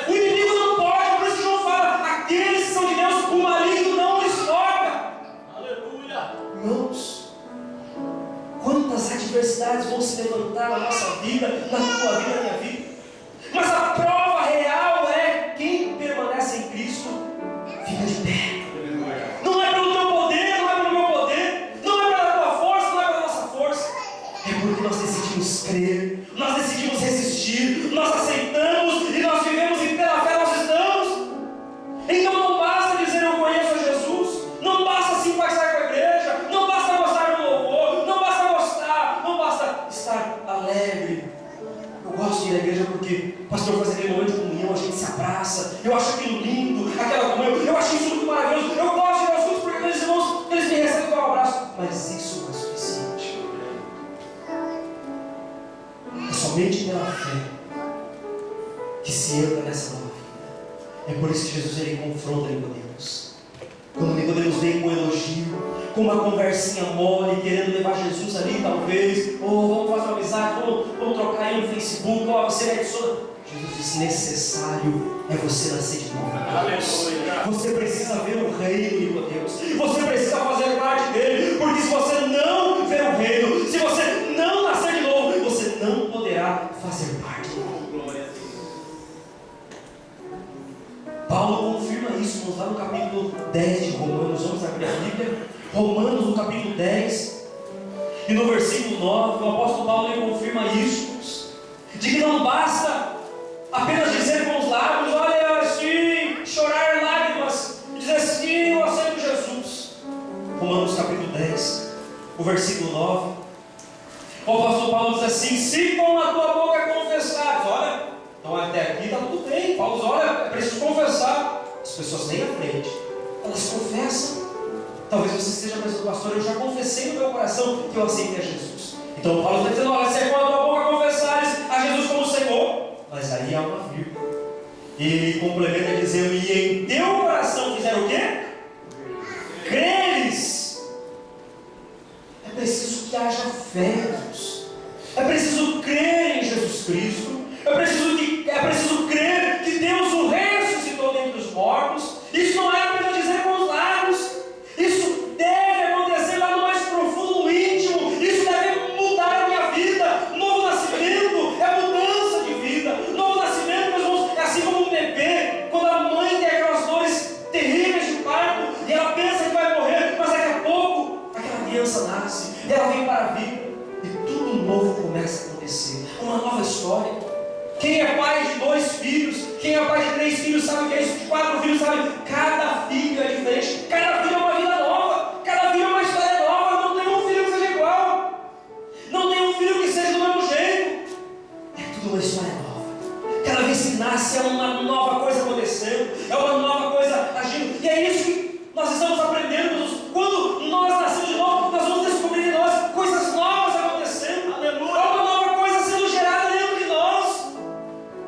O inimigo não pode, por isso que João fala: aqueles que são de Deus, o maligno não lhes toca. Aleluia. Irmãos, quantas adversidades vão se levantar na nossa vida, na tua vida, na minha vida, mas a prova real é: quem permanece em Cristo fica de pé. Não é pelo teu poder, não é pelo meu poder, não é pela tua força, não é pela nossa força. É porque nós decidimos crer, nós decidimos resistir, nós aceitamos e nós vivemos e pela fé nós estamos. Então não basta dizer eu conheço a Jesus, não basta simpatizar com a igreja, não basta gostar do louvor, não basta gostar, não basta estar alegre. Eu gosto de ir à igreja porque o pastor faz aquele momento de comunhão, a gente se abraça, eu acho aquilo lindo, aquela comunhão, eu acho isso muito maravilhoso, eu gosto de ir aos cultos porque aqueles irmãos, eles me recebem com um abraço, mas isso não é suficiente. É somente pela fé que se entra nessa nova vida. É por isso que Jesus ele confronta Nicodemos. Quando Nicodemos vem com um elogio, com uma conversinha mole, querendo levar Jesus ali, talvez, ou vamos fazer uma amizade, vamos trocar aí no Facebook, ou você me adiciona. Jesus disse: necessário é você nascer de novo. Você precisa ver o reino, Nicodemos. Você precisa fazer parte dele, porque se você não ver o reino, se você não nascer de novo, você não poderá fazer parte dele. Paulo confirma isso, vamos lá no capítulo 10 de Romanos, vamos abrir a Bíblia, Romanos no capítulo 10, e no versículo 9, o apóstolo Paulo ele confirma isso, de que não basta apenas dizer com os lábios, olha assim, chorar lágrimas, e dizer sim, eu aceito Jesus. Romanos capítulo 10, o versículo 9, o apóstolo Paulo diz assim: se com a tua boca confessares, olha, então até aqui está tudo bem. Paulo diz: olha, é preciso confessar. As pessoas vêm à frente, elas confessam. Talvez você esteja pensando: pastor, eu já confessei no meu coração que eu aceitei a Jesus. Então Paulo está dizendo: olha, se é com a tua boca confessares a Jesus como Senhor, mas aí há uma vírgula. E ele complementa dizendo: e em teu coração fizeram o quê? Creres. É preciso que haja fé, Deus. É preciso crer em Jesus Cristo. É preciso crer que Deus o ressuscitou dentre os mortos. Isso não é apenas dizer com os lábios. Isso deve acontecer lá no mais profundo, no íntimo. Isso deve mudar a minha vida. Novo nascimento é mudança de vida. Novo nascimento, meus irmãos, é assim como um bebê. Quando a mãe tem aquelas dores terríveis de parto e ela pensa que vai morrer, mas daqui a pouco aquela criança nasce, ela vem para a vida e tudo novo começa a acontecer. Uma nova história. Quem é pai de 2 filhos, quem é pai de 3 filhos sabe o que é isso, de 4 filhos sabe, cada filho é diferente, cada filho é uma vida nova, cada filho é uma história nova, não tem um filho que seja igual, não tem um filho que seja do mesmo jeito, é tudo uma história nova, cada vez que nasce é uma nova coisa acontecendo, é uma nova coisa agindo, e é isso que nós estamos aprendendo. Quando nós nascemos de novo, nós vamos descobrir em nós coisas novas acontecendo, aleluia, uma nova coisa sendo gerada dentro de nós.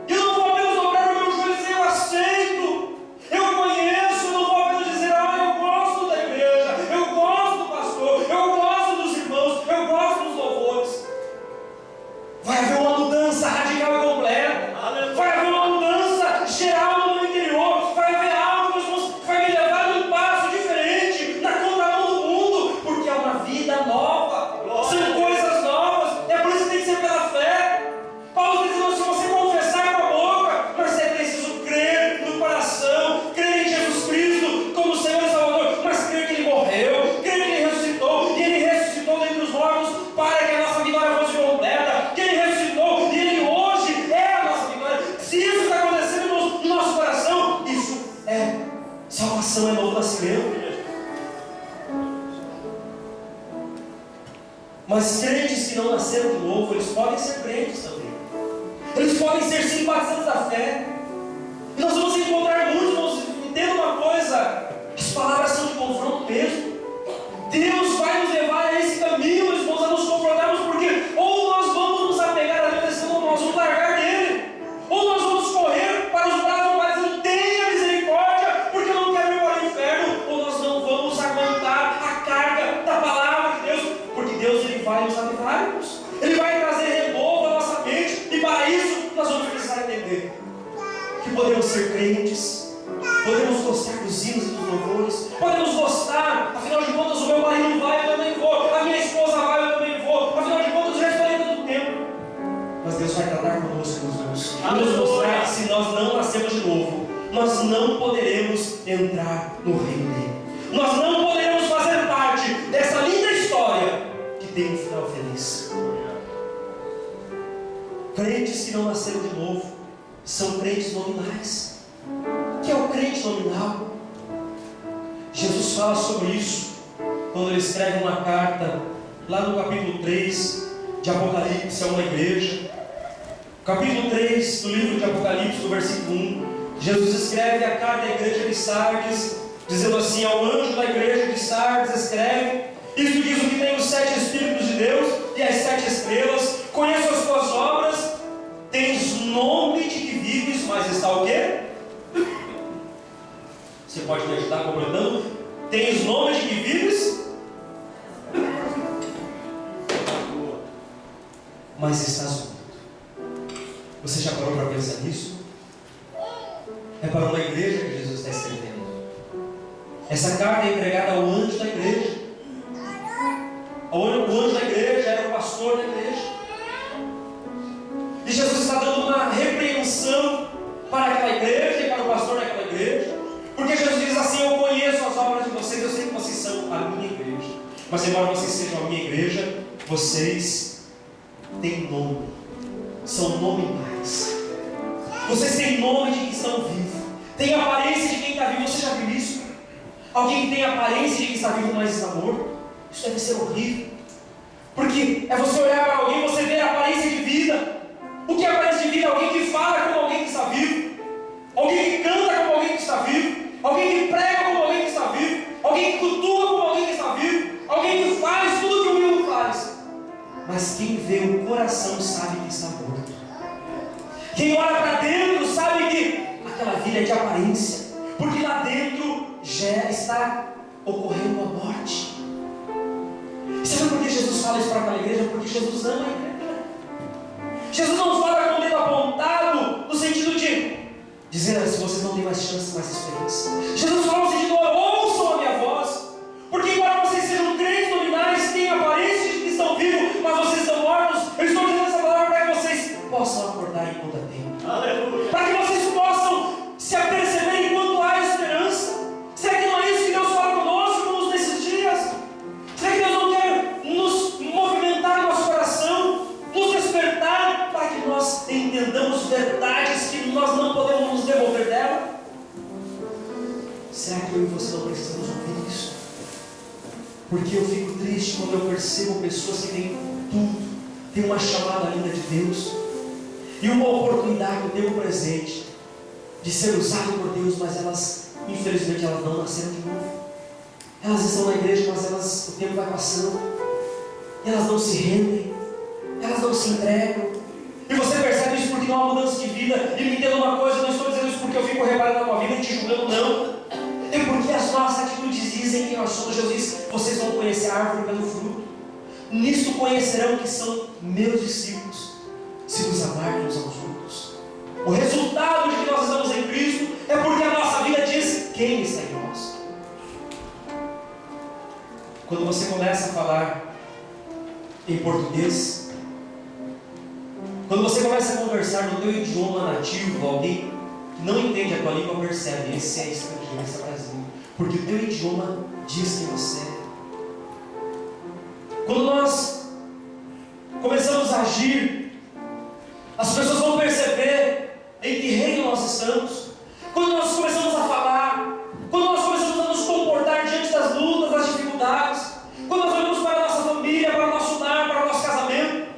E eu não vou apenas dobrar o meu joelho e dizer: eu aceito, eu conheço, eu não vou apenas dizer: eu gosto da igreja, eu gosto do pastor, eu gosto dos irmãos, eu gosto dos louvores. Vai haver uma mudança radical e completa. Vai haver uma mudança geral no meu interior. Vai haver algo, meus irmãos, que vai me levar num passo diferente, na contramão do mundo, porque é uma vida nova, são coisas novas. É por isso que tem que ser pela fé. Paulo está dizendo: se você confessar com a boca, mas é preciso crer no coração, crer em Jesus Cristo como Senhor e Salvador, mas crer que Ele morreu, crer que Ele ressuscitou, e Ele ressuscitou dentre os mortos para que a nossa vitória fosse completa, que Ele ressuscitou e Ele hoje é a nossa vitória. Se isso está acontecendo no nosso coração, isso é salvação, é novo nascimento. Mas crentes que não nasceram de novo, eles podem ser crentes também. Eles podem ser simpatizantes da fé. E nós vamos encontrar muitos, entenda uma coisa, as palavras são de confronto mesmo. Deus vai nos levar a esse caminho, meus irmãos, a nos confrontarmos, porque ou nós vamos nos apegar a Deus, ou nós vamos largar dele, ou nós vamos correr para os braços do Pai dizendo: tenha misericórdia, porque eu não quero ir para o inferno, ou nós não vamos aguentar a carga da palavra de Deus, porque Deus ele vai nos avivar-nos, Ele vai trazer renovo à nossa mente, e para isso nós vamos precisar entender que podemos ser crentes, podemos gostar dos hinos e dos louvores, podemos gostar, afinal de contas o meu marido vai, eu também vou, a minha esposa vai, eu também vou, afinal de contas eu já estou tanto tempo, mas Deus vai tratar conosco, meus irmãos, e nos mostrar que se nós não nascemos de novo, nós não poderemos entrar no reino dele, nós não poderemos fazer parte dessa linda história que tem um final feliz. Crentes que não nasceram de novo são crentes nominais. O que é o crente nominal? Jesus fala sobre isso quando ele escreve uma carta lá no capítulo 3 de Apocalipse a uma igreja. Capítulo 3 do livro de Apocalipse, do versículo 1, Jesus escreve a carta à igreja de Sardes, dizendo assim: ao anjo da igreja de Sardes escreve: isto diz o que tem os 7 Espíritos de Deus e as 7 estrelas, conheço as tuas obras, tens nome de que vives, mas está o quê? Você pode me ajudar completando? Tens nome de que vives, mas estás morto. Você já parou para pensar nisso? É para uma igreja que Jesus está escrevendo. Essa carta é entregada ao anjo da igreja. O anjo da igreja era o pastor da igreja. E Jesus está dando uma repreensão para aquela igreja e para o pastor daquela igreja. Porque Jesus diz assim: eu conheço as obras de vocês, eu sei que vocês são a minha igreja. Mas embora vocês sejam a minha igreja, vocês têm nome. São nominais. Vocês têm nome de quem estão vivos. Tem aparência de quem está vivo. Você já viu isso? Alguém que tem aparência de quem está vivo, mas está morto? Isso deve ser horrível. Porque é você olhar para alguém e você ver a aparência de vida. O que é aparência de vida? Alguém que fala como alguém que está vivo. Alguém que canta como alguém que está vivo. Alguém que prega como alguém que está vivo. Alguém que cultua como alguém que está vivo. Alguém que faz tudo que o mundo faz. Mas quem vê o coração sabe que está morto. Quem olha para dentro sabe que aquela vida é de aparência. Porque lá dentro já está ocorrendo a morte. Sabe por que Jesus fala isso para aquela igreja? Porque Jesus ama a igreja. Jesus não fala com o dedo apontado no sentido de dizer assim: vocês não têm mais chance, mais experiência. Jesus fala no sentido: ouçam a minha voz. Porque embora vocês sejam crentes nominais, têm aparência de que estão vivos, mas vocês estão mortos, eu estou dizendo essa palavra para que vocês possam acordar enquanto há tempo. Aleluia. Para que vocês possam se aperceber enquanto há esperança. Será que não é isso que Deus fala conosco nesses dias? Será que Deus não quer nos movimentar no nosso coração, nos despertar, para que nós entendamos verdades que nós não podemos nos demover dela? Será que eu e você não precisamos ouvir isso? Porque eu fico triste quando eu percebo pessoas que têm tudo, têm uma chamada linda de Deus e uma oportunidade no tempo presente de ser usado por Deus, mas elas, infelizmente, elas não nasceram de novo. Elas estão na igreja, mas o tempo vai passando, elas não se rendem, elas não se entregam. E você percebe isso porque não há mudança de vida. E me entenda uma coisa, eu não estou dizendo isso porque eu fico reparando na tua vida e te julgando, não. É porque as nossas atitudes dizem que nós somos. Jesus diz: vocês vão conhecer a árvore pelo fruto. Nisto conhecerão que são meus discípulos, se nos amarem uns aos outros. O resultado de que nós estamos em Cristo é porque a nossa vida diz quem está em nós. Quando você começa a falar em português, quando você começa a conversar no teu idioma nativo, alguém que não entende a tua língua percebe: esse é estrangeiro, esse é brasileiro, porque o teu idioma diz quem você é. Quando nós começamos a agir, as pessoas vão perceber em que reino nós estamos. Quando nós começamos a falar, quando nós começamos a nos comportar diante das lutas, das dificuldades, quando nós olhamos para a nossa família, para o nosso lar, para o nosso casamento,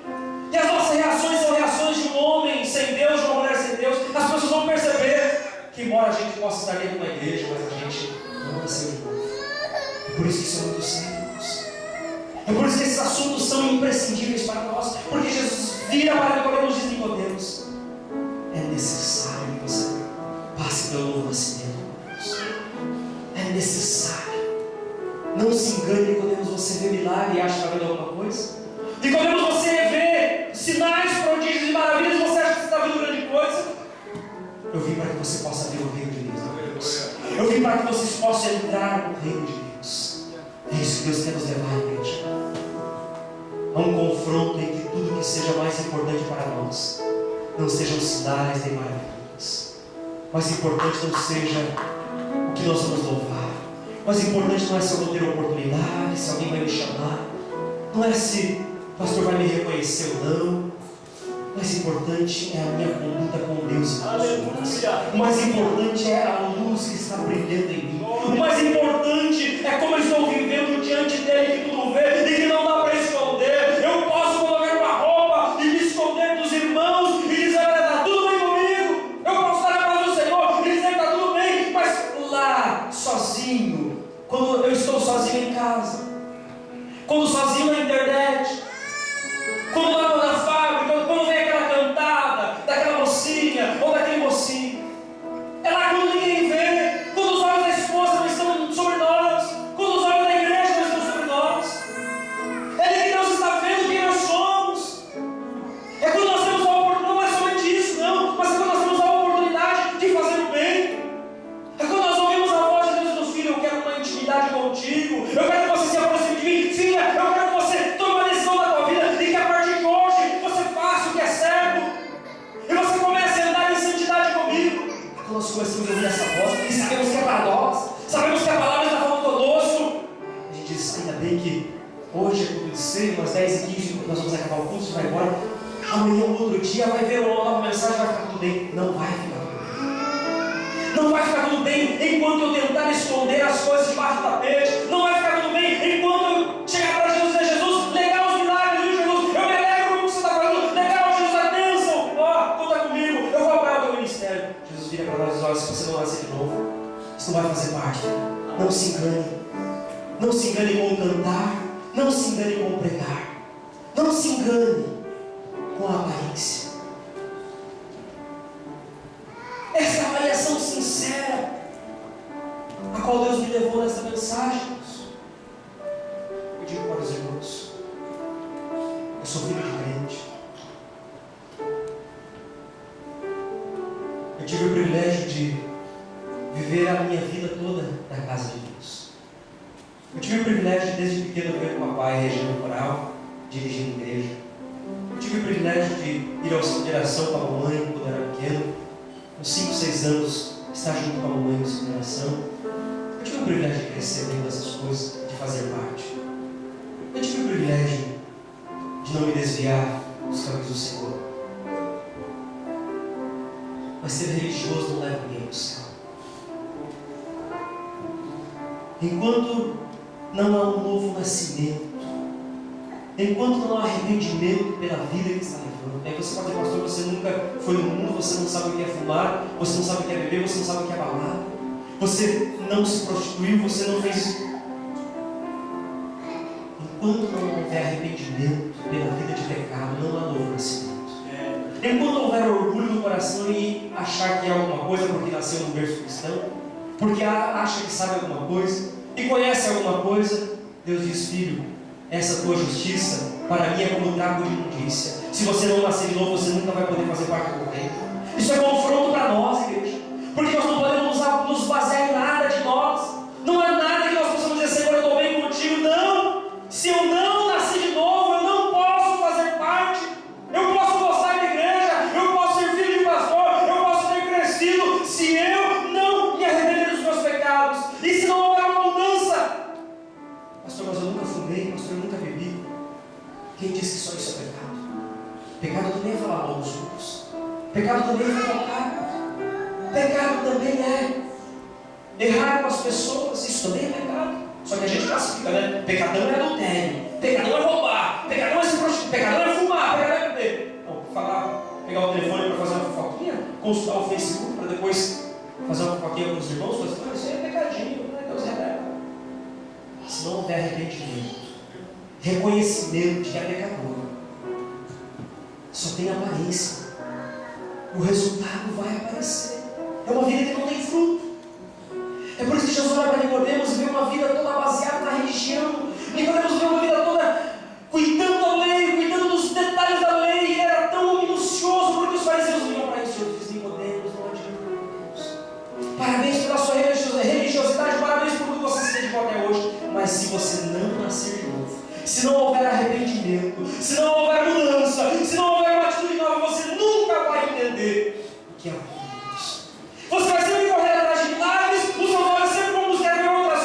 e as nossas reações são reações de um homem sem Deus, de uma mulher sem Deus, as pessoas vão perceber que embora a gente possa estar dentro de uma igreja, mas a gente não nasceu de novo. É por isso que isso é muito sério. É por isso que esses assuntos são imprescindíveis para nós. Porque Jesus vira para Nicodemos e diz: Nicodemos, é necessário que você passe pelo novo nascimento. É necessário. Não se engane, Nicodemos. Você vê milagre e acha que está vendo alguma coisa? Nicodemos, você vê sinais, prodígios e maravilhas e você acha que você está vendo grande coisa? Eu vim para que você possa ver o reino de Deus. Eu vim para que vocês possam entrar no reino de Deus. É isso que Deus quer nos levar, igreja. Há um confronto em que tudo que seja mais importante para nós não sejam sinais nem maravilhas. Mais importante não seja o que nós vamos louvar. Mais importante não é se eu vou ter oportunidade, se alguém vai me chamar. Não é se o pastor vai me reconhecer ou não. O mais importante é a minha conduta com Deus e com os outros. O mais importante é a luz que está brilhando em mim. O mais importante é como eu estou vivendo diante dele, que tudo vê e que não dá para esconder. Eu posso colocar uma roupa e me esconder dos irmãos e dizer: sozinho em casa, quando sozinho na internet, quando lá na fábrica, quando vem aquela cantada daquela mocinha ou daquele mocinho. É lá quando ninguém vê, quando os olhos da esposa não estão sobre nós, quando os olhos da igreja não estão sobre nós. É ali que Deus está vendo quem nós somos. É quando nós temos a oportunidade, não é somente isso, não, mas é quando nós temos a oportunidade de fazer o bem. É quando nós ouvimos a voz de Deus e diz: filho, eu quero uma intimidade contigo, eu quero que você se aproxime de mim, filha, eu quero que você tome uma decisão da tua vida e que a partir de hoje você faça o que é certo e você comece a andar em santidade comigo. É quando nós começamos a ouvir essa voz e sabemos que é para nós, sabemos que a palavra está falando conosco, a gente diz: ainda bem que hoje é culto de ceia, umas 10h15 nós vamos acabar o culto, você vai embora, amanhã ou outro dia vai ver uma nova mensagem, vai ficar tudo bem. Não vai ficar tudo bem. Não vai ficar tudo bem enquanto eu tentar esconder as coisas debaixo do tapete. Não vai ficar tudo bem enquanto eu chegar para Jesus e dizer: Jesus, legal os milagres, viu, Jesus? Eu me alegro com o que você está fazendo. Legal, Jesus, a bênção. Ó, conta comigo, eu vou apoiar o teu ministério. Jesus vira para nós e diz: olha, se você não nascer de novo, isso não vai fazer parte. Não se engane. Não se engane com cantar. Não se engane com pregar. Não se engane com a aparência. Essa avaliação sincera a qual Deus me levou nessa mensagem, eu digo para os irmãos: eu sou filho de crente. Eu tive o privilégio de viver a minha vida toda na casa de Deus. Eu tive o privilégio de, desde pequeno, ver o papai regendo o coral, dirigindo a igreja. Eu tive o privilégio de ir ao centro de oração com a mamãe quando eu era pequeno. Com 5, 6 anos, estar junto com a mamãe na segunda oração. Eu tive o privilégio de crescer dentro dessas coisas, de fazer parte. Eu tive o privilégio de não me desviar dos caminhos do Senhor. Mas ser religioso não leva ninguém ao céu. Enquanto não há um novo nascimento, enquanto não há arrependimento pela vida que está levando. Aí você pode dizer: pastor, você nunca foi no mundo, você não sabe o que é fumar, você não sabe o que é beber, você não sabe o que é balada, você não se prostituiu, você não fez. Enquanto não houver arrependimento pela vida de pecado, não há novo nascimento. Enquanto houver orgulho no coração e achar que é alguma coisa porque nasceu no berço cristão, porque acha que sabe alguma coisa e conhece alguma coisa, Deus diz: filho, essa tua justiça para mim é como trapo de imundícia. Se você não nascer de novo, você nunca vai poder fazer parte do reino. Isso é confronto para nós, igreja, porque nós não podemos nos basear em nada de nós. Não é nada que nós possamos dizer: Senhor, eu estou bem contigo. Não! Se eu não nasci de novo, eu não posso fazer parte. Eu posso gostar da igreja, eu posso ser filho de pastor, eu posso ter crescido. Se eu não me arrepender dos meus pecados, e se não houver uma mudança, pastor, mas eu nunca fumei, pastor, eu nunca bebi. Quem disse que só isso é pecado? Pecado também é falar mal dos outros. Pecado também é fofocar. Pecado também é errar com as pessoas. Isso também é pecado. Só que a gente classifica, né? Pecadão é adultério, pecadão é roubar, pecadão é se prostituir, pecadão é fumar, pecadão é beber. Então, pegar o telefone para fazer uma fofoquinha, consultar o Facebook para depois fazer uma fofoquinha com os irmãos, isso aí é pecadinho, né? Deus releva. Se não houver arrependimento, reconhecimento de que é pecador, só tem aparência, o resultado vai aparecer. É uma vida que não tem fruto. É por isso que Jesus olha para Nicodemos e vê uma vida toda baseada na religião. Nicodemos vê uma vida toda cuidando da lei, cuidando dos detalhes da lei, e era tão minucioso porque os fariseus vinham para isso. Jesus diz: Nicodemos, não adianta, Deus. Parabéns pela sua religiosidade, parabéns por tudo que você se dedicou até hoje. Mas se você não nascer de novo, se não houver arrependimento, se não houver mudança, se não houver uma atitude nova, você nunca vai entender o que é o reino de Deus. Você vai sempre correr atrás de milagres, os seus olhos sempre vão buscar ver outras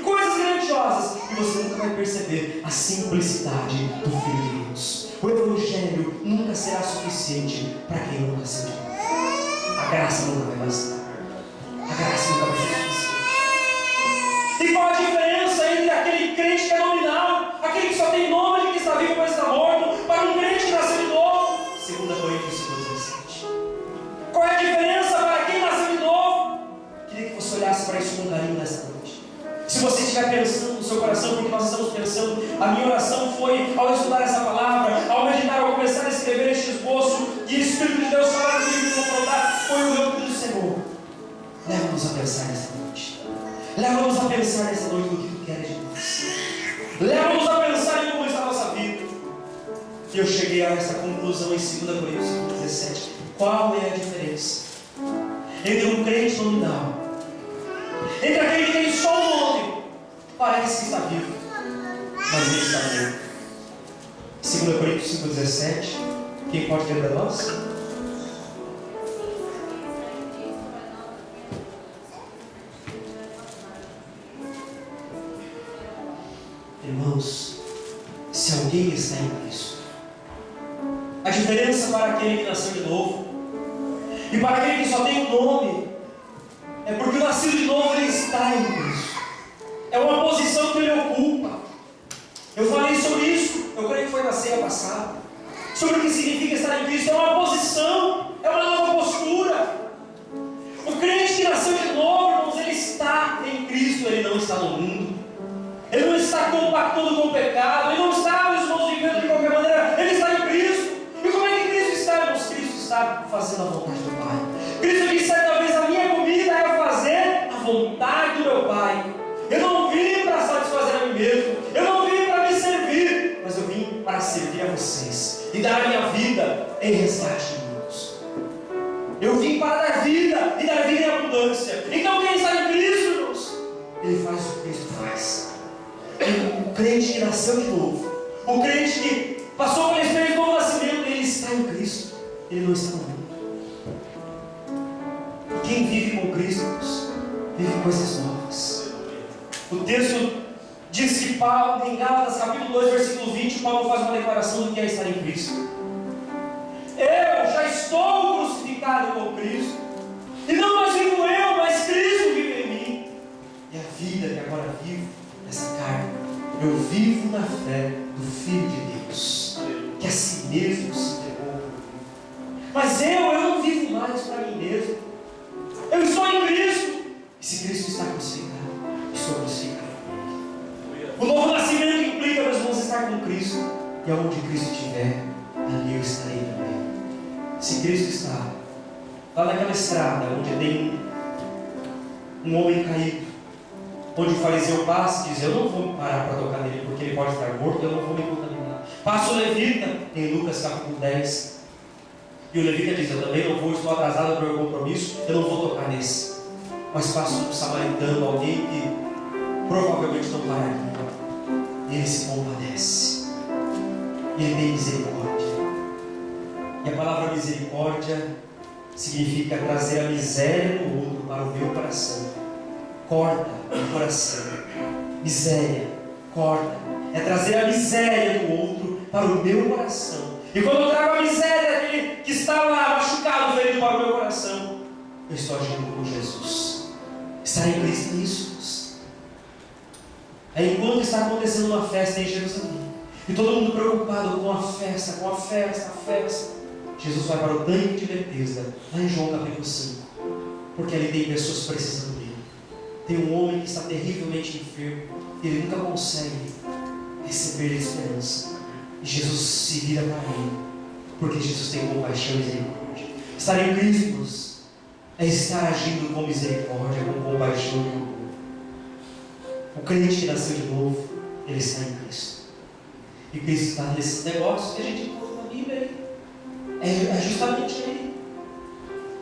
coisas grandiosas, e você nunca vai perceber a simplicidade do Filho de Deus. O Evangelho nunca será suficiente para quem não nasceu de novo. A graça nunca vai bastar. A graça nunca vai ser suficiente. E qual a diferença entre aquele crente que é nominal, aquele que só tem nome de que está vivo mas está morto, para um crente que nasceu de novo? 2 Coríntios 5:17. Qual é a diferença para quem nasceu de novo? Queria que você olhasse para isso com carinho nessa noite. Se você estiver pensando no seu coração, porque nós estamos pensando. A minha oração foi, ao estudar essa palavra, ao meditar, ao começar a escrever este esboço, que o Espírito de Deus falar comigo e me confrontar, foi o meu pedido do Senhor. Leva-nos a pensar nessa noite. Leva-nos a pensar nessa noite no que Tu queres de nós. Leva-nos a pensar em como está a nossa vida. E eu cheguei a essa conclusão em 2 Coríntios 17. Qual é a diferença entre um crente nominal, entre aquele que tem só um nome, parece que está vivo, mas ele está morto? 2 Coríntios 5,17. Quem pode ler para nós? Irmãos, se alguém está em Cristo, a diferença para aquele que nasceu de novo e para aquele que só tem um nome é porque o nascido de novo ele está em Cristo. É uma posição que ele ocupa. Eu falei sobre isso, eu creio que foi na ceia passada, sobre o que significa estar em Cristo. É uma posição, é uma nova postura. O crente que nasceu de novo, irmãos, ele está em Cristo, ele não está no mundo. Ele não está compactuando com o pecado, ele não está, meus irmãos, vivendo de qualquer maneira, ele está em Cristo. E como é que Cristo está, irmãos? Cristo está fazendo a vontade do Pai. Cristo disse certa vez: a minha comida é fazer a vontade do meu Pai. Eu não vim para satisfazer a mim mesmo, eu não vim para me servir, mas eu vim para servir a vocês e dar a minha vida em resgate, irmãos. Eu vim para dar vida e dar vida em abundância. Então quem está em Cristo, irmãos, ele faz o que Cristo faz. O crente que nasceu de novo, o crente que passou pela experiência do novo nascimento, ele está em Cristo, ele não está no mundo. E quem vive com Cristo, vive coisas novas. O texto diz que Paulo, em Gálatas capítulo 2, versículo 20, Paulo faz uma declaração do que é estar em Cristo. Eu já estou crucificado com Cristo, e não mais vivo eu, mas Cristo vive em mim. E a vida que agora vivo nessa carne, eu vivo na fé do Filho de Deus, que a si mesmo se entregou por mim. Mas eu não vivo mais para mim mesmo. Eu estou em Cristo. E se Cristo está crucificado, estou crucificado. O novo nascimento implica, meus irmãos, estar com Cristo. E aonde Cristo estiver, ali eu estarei também. Se Cristo está lá naquela estrada onde tem um homem caído, onde o fariseu passa e diz: eu não vou parar para tocar nele, porque ele pode estar morto, eu não vou me contaminar. Passa o levita, em Lucas capítulo 10, e o levita diz: eu também não vou, estou atrasado para o meu compromisso, eu não vou tocar nesse. Mas passa um samaritano, alguém que provavelmente não pararia, e ele se compadece, e ele tem misericórdia. E a palavra misericórdia significa trazer a miséria do outro para o meu coração. Corta o coração. Miséria, corta. É trazer a miséria do outro para o meu coração. E quando eu trago a miséria daquele que está lá machucado, ferido, para o meu coração, eu estou agindo como Jesus. Estar em Cristo nisso. É enquanto está acontecendo uma festa em Jerusalém, e todo mundo preocupado com a festa, Jesus vai para o tanque de Betesda, lá em João capítulo 5, porque ali tem pessoas precisando dele. Tem um homem que está terrivelmente enfermo, e ele nunca consegue receber a esperança. E Jesus se vira para ele, porque Jesus tem compaixão e misericórdia. Estar em Cristo é estar agindo com misericórdia, com compaixão e amor. O crente que nasceu de novo, ele está em Cristo. E Cristo está nesses negócios que a gente encontra na Bíblia aí. É justamente aí.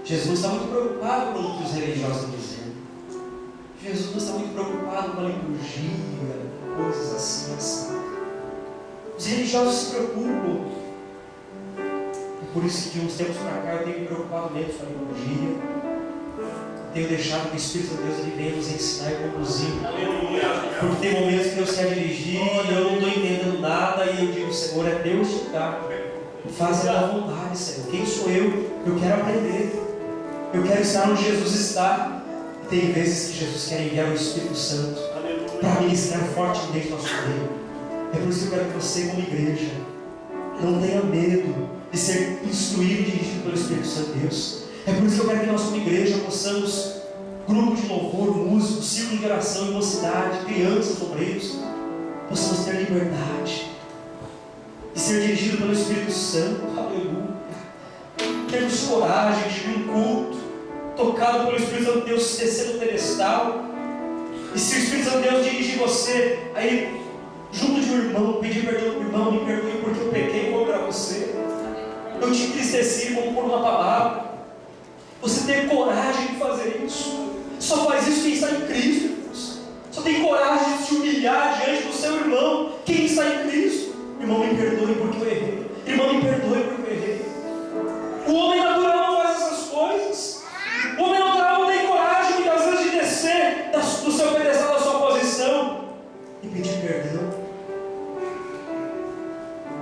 Jesus está muito preocupado com o que os religiosos estão dizendo. Jesus não está muito preocupado com a liturgia, coisas assim, assim. Os religiosos se preocupam. E por isso que de uns tempos para cá eu tenho me preocupado menos com a liturgia. Tenho deixado que o Espírito de Deus ele venha nos ensinar e conduzir. Porque tem momentos que eu sei dirigir e eu não estou entendendo nada e eu digo: Senhor, é Deus te dar. Faz a tua vontade, Senhor. Quem sou eu? Eu quero aprender. Eu quero estar onde Jesus está. E tem vezes que Jesus quer enviar o Espírito Santo para ministrar fortemente nosso meio. É por isso que eu quero que você, como igreja, não tenha medo de ser instruído e dirigido pelo Espírito Santo de Deus. É por isso que eu quero que nós, como igreja, possamos grupo de louvor, músicos, ciclo de oração e mocidade, crianças, obreiros, possamos ter liberdade de ser dirigido pelo Espírito Santo. Aleluia. Termos coragem de ir em culto, tocado pelo Espírito Santo de Deus, descer do pedestal, e se o Espírito Santo de Deus dirigir você, aí junto de um irmão, pedir perdão para o irmão, me perdoe porque eu pequei contra você, eu te entristeci como por uma palavra. Você ter coragem de fazer isso. Só faz isso quem está em Cristo, irmãos. Só tem coragem de se humilhar diante do seu irmão, quem está em Cristo. Irmão, me perdoe porque eu errei. Irmão, me perdoe porque eu errei. O homem natural não faz essas coisas. O homem natural não tem coragem muitas vezes de descer do seu pedestal, da sua posição e pedir perdão,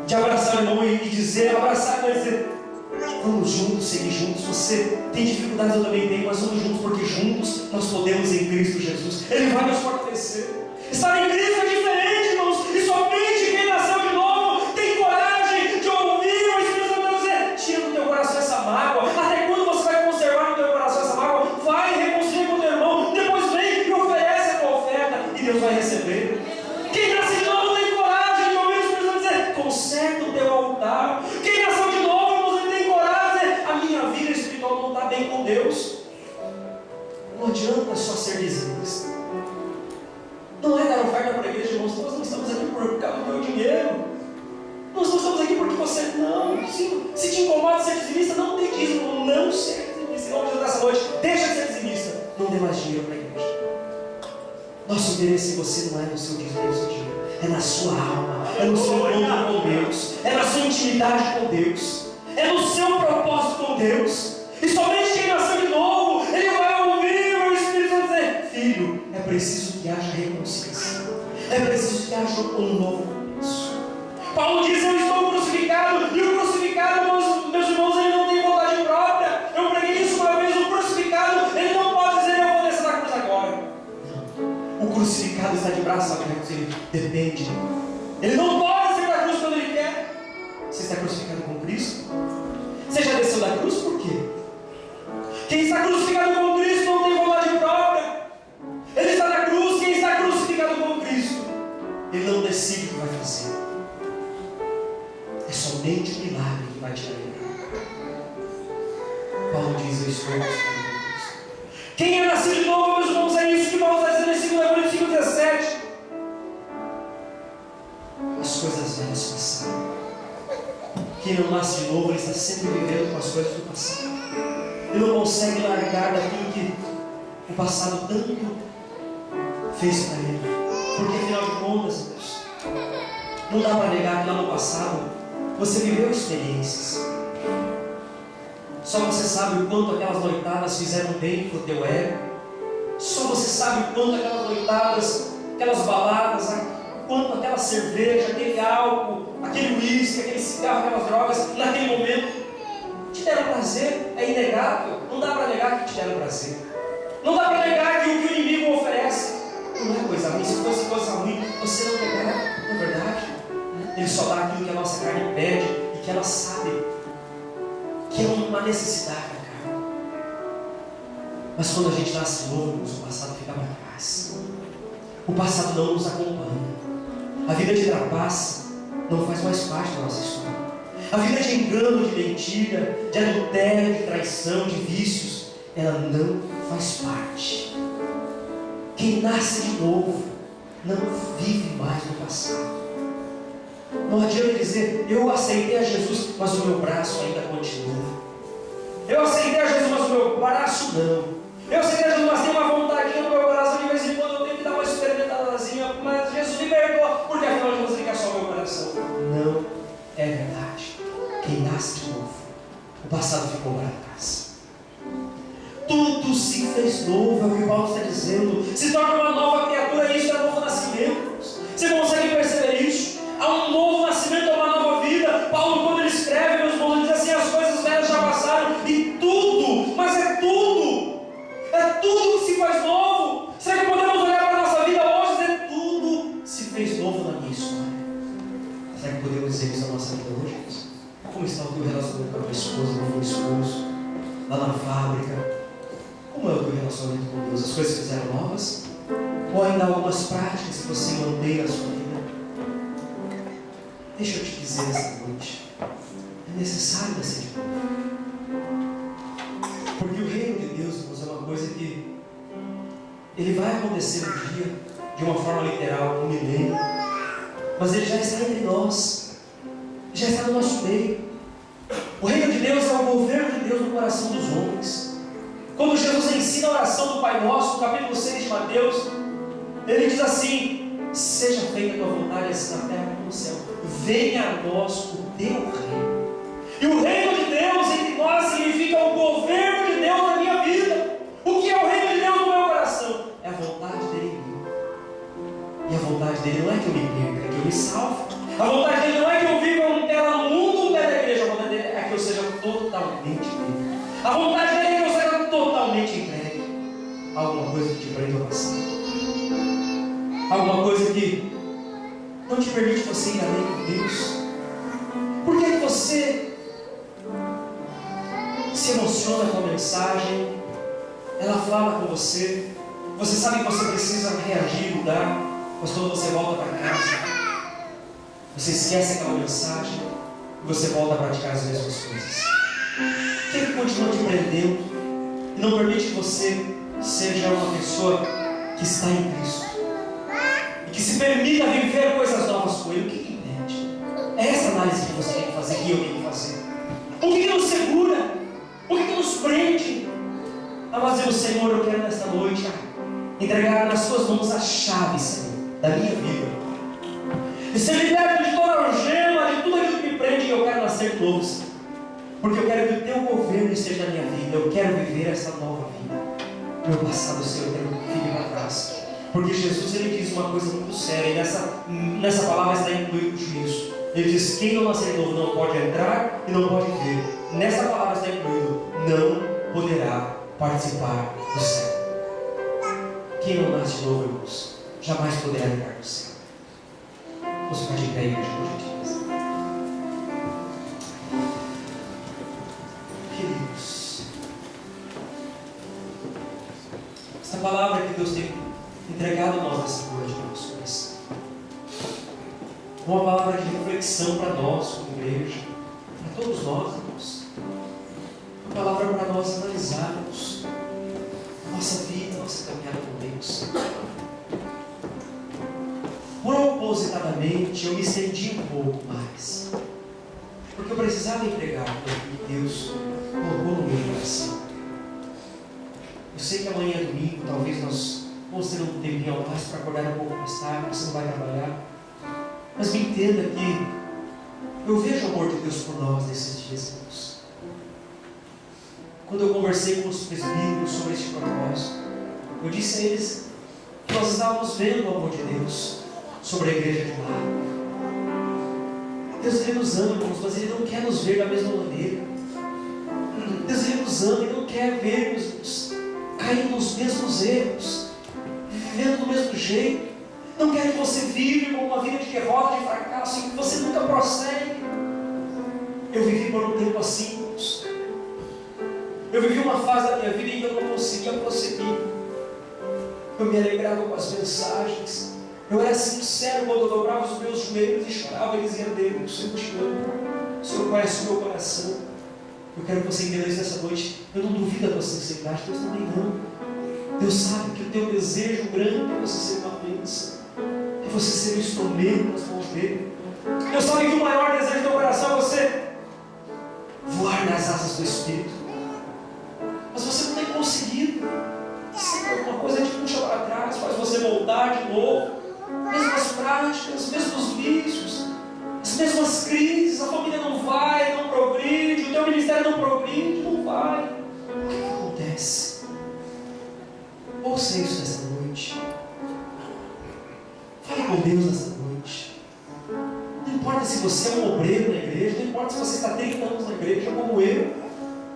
de abraçar o irmão e dizer, abraçar e dizer: vamos juntos, seguir juntos. Você tem dificuldades, eu também tenho, mas vamos juntos, porque juntos nós podemos em Cristo Jesus. Ele vai nos fortalecer. Estar em Cristo é diferente, irmãos, e somente quem nasceu de novo tem coragem de ouvir o Espírito Santo dizer: tira do teu coração essa mágoa. Até quando você vai conservar no teu coração essa mágoa? Vai e reconcilia com o teu irmão, depois vem e oferece a tua oferta, e Deus vai receber. Quem nasce de novo tem coragem de ouvir o Espírito Santo dizer: conserta o teu altar. Quem nasceu de novo, a minha vida espiritual não está bem com Deus. Não adianta só ser dizimista. Não é dar oferta para a igreja, irmãos. Nós não estamos aqui por causa do teu dinheiro. Nós não estamos aqui porque você não. Se te incomoda ser dizimista, não dê dízimo. Não ser dizimista. Em nome de Deus, nessa noite, deixa de ser dizimista. Não dê mais dinheiro para a igreja. Nosso interesse em você não é no seu dízimo, é no seu dinheiro. É na sua alma. É no seu encontro com Deus. É na sua intimidade com Deus. É no seu propósito com Deus. E somente quem nasceu de novo, ele vai ouvir o Espírito Santo dizer: filho, é preciso que haja reconciliação. É preciso que haja um novo começo. Paulo diz: eu estou crucificado. E o crucificado, meus irmãos, ele não tem vontade própria. Eu preguei isso uma vez. O crucificado, ele não pode dizer: eu vou descer da cruz agora. Não. O crucificado está de braços abertos. Ele depende. Ele não pode descer da cruz quando ele quer. Você está crucificado com Cristo? Você já desceu da cruz por quê? Quem está crucificado com Cristo não tem vontade própria. Ele está na cruz. Quem está crucificado com Cristo, ele não decide o que vai fazer. É somente o milagre que vai tirar ele. Paulo diz: eu estou crucificado com Cristo. Quem é nascido de novo, meus irmãos, é isso que Paulo está dizendo em 2 Coríntios 5:17. As coisas velhas passaram. Quem não nasce de novo, ele está sempre vivendo com as coisas do passado. Ele não consegue largar daquilo que o passado tanto fez para ele. Porque afinal de contas, Deus, não dá para negar que lá no passado você viveu experiências. Só você sabe o quanto aquelas noitadas fizeram bem para o teu ego. Só você sabe o quanto aquelas noitadas, aquelas baladas, quanto aquela cerveja, aquele álcool, aquele uísque, aquele cigarro, aquelas drogas, naquele momento te deram prazer. É inegável. Não dá para negar que te deram prazer. Não dá para negar que o que o inimigo oferece não é coisa ruim. Se fosse coisa ruim, você não pegar. Não é verdade? Ele só dá aquilo que a nossa carne pede e que ela sabe que é uma necessidade da carne. Mas quando a gente nasce de novo, o passado fica para trás. O passado não nos acompanha. A vida de trapaça não faz mais parte da nossa história. A vida de engano, de mentira, de adultério, de traição, de vícios, ela não faz parte. Quem nasce de novo não vive mais no passado. Não adianta dizer: eu aceitei a Jesus, mas o meu braço ainda continua. Eu aceitei a Jesus, mas o meu braço não. Eu aceitei a Jesus, mas tem uma vontade no meu coração. De vez em quando eu tenho que dar uma experimentadazinha, mas Jesus me perdoa, porque afinal de contas ele quer só o meu coração. Não é verdade. Quem nasce de novo, o passado ficou para trás. Tudo se fez novo, é o que Paulo está dizendo. Se torna uma nova criatura, isso é novo nascimento. Você consegue perceber isso? Há um novo nascimento, há uma nova vida. Paulo, quando ele escreve, meus irmãos, ele diz assim: as coisas velhas já passaram, e tudo, mas é tudo que se faz novo. Será que podemos olhar para a nossa vida hoje e dizer: tudo se fez novo na minha história? Será que podemos dizer isso na nossa vida hoje? Como está o teu relacionamento com a tua esposa, com o teu esposo, lá na fábrica? Como é o teu relacionamento com Deus? As coisas fizeram novas? Ou ainda há algumas práticas que você mantém na sua vida? Deixa eu te dizer esta noite, é necessário nascer de novo. Porque o reino de Deus, irmãos, é uma coisa que ele vai acontecer um dia, de uma forma literal, um milênio, mas ele já está entre nós, já está no nosso meio. O reino de Deus é o governo de Deus no coração dos homens. Quando Jesus ensina a oração do Pai Nosso, no capítulo 6 de Mateus, ele diz assim: seja feita a tua vontade, assim na terra como no céu. Venha a nós o teu reino. E o reino de Deus entre nós significa o governo de Deus na minha vida. O que é o reino de Deus no meu coração? É a vontade dele em mim. E a vontade dele não é que eu me perca, é que eu me salve. A vontade dele não é que eu viva um pé lá no mundo, um pé da igreja. A vontade dele é que eu seja totalmente dele. A vontade dele é que eu seja totalmente entregue a alguma coisa que te prende ao passado. Alguma coisa que não te permite você ir além com Deus. Por que você se emociona com a mensagem? Ela fala com você. Você sabe que você precisa reagir, mudar. Mas quando você volta para casa, você esquece aquela mensagem e você volta a praticar as mesmas coisas. O que continua te prendendo e não permite que você seja uma pessoa que está em Cristo e que se permita viver coisas novas com Ele? O que impede? É essa análise que você tem que fazer, que eu tenho que fazer. O que nos segura? O que nos prende? Mas eu, Senhor, eu quero nesta noite entregar nas Suas mãos a chave, Senhor, da minha vida. E ser liberto de toda a algema, de tudo aquilo que me prende, e eu quero nascer de novo, Senhor. Porque eu quero que o Teu governo esteja na minha vida. Eu quero viver essa nova vida. O meu passado, Senhor, eu quero que fique para trás. Porque Jesus, Ele diz uma coisa muito séria, e nessa palavra está incluído o juízo. Ele diz: quem não nascer de novo não pode entrar e não pode ver. Nessa palavra está incluído: não poderá participar do céu. Quem não nasce de novo, irmãos, jamais poderá entrar no céu. Vamos ficar de pé, igreja, por gentileza. Queridos, esta palavra que Deus tem entregado a nós nessa noite para nosso coração, uma palavra de reflexão para nós, como igreja, para todos nós, irmãos. Uma palavra para nós analisarmos a nossa vida, a nossa caminhada com Deus. Propositadamente, eu me estendi um pouco mais, porque eu precisava entregar o que Deus colocou no meu coração. Eu sei que amanhã é domingo, talvez nós vamos ter um tempinho a mais para acordar um pouco mais tarde, você não vai trabalhar. Mas me entenda que eu vejo o amor de Deus por nós nesses dias, irmãos. Quando eu conversei com os presbíteros sobre este propósito, eu disse a eles que nós estávamos vendo o amor de Deus sobre a igreja de lá. Deus, Ele nos ama, irmãos, mas Ele não quer nos ver da mesma maneira. Deus, Ele nos ama e não quer ver-nos caindo nos mesmos erros, vivendo do mesmo jeito. Não quer que você vive com uma vida de derrota, de fracasso, em que você nunca prossegue. Eu vivi por um tempo assim, irmãos. Eu vivi uma fase da minha vida em que eu não conseguia prosseguir. Eu me alegrava com as mensagens. Eu era sincero quando eu dobrava os meus joelhos e chorava e dizia: Deus, eu te amo. O Senhor conhece o meu coração. Eu quero que você entenda isso nessa noite. Eu não duvido da tua sinceridade, Deus também não. Deus sabe que o teu desejo grande é você ser uma bênção, é você ser um instrumento nas mãos dele. Deus sabe que o maior desejo do teu coração é você voar nas asas do Espírito. Mas você não tem conseguido. Sempre alguma coisa te puxa para trás, faz você voltar de novo. Mesmas práticas, os mesmos vícios, as mesmas crises. A família não vai, não progride, o teu ministério não progride, não vai. O que acontece? Ouça isso nesta noite. Fale com Deus nesta noite. Não importa se você é um obreiro na igreja, não importa se você está 30 anos na igreja, como eu,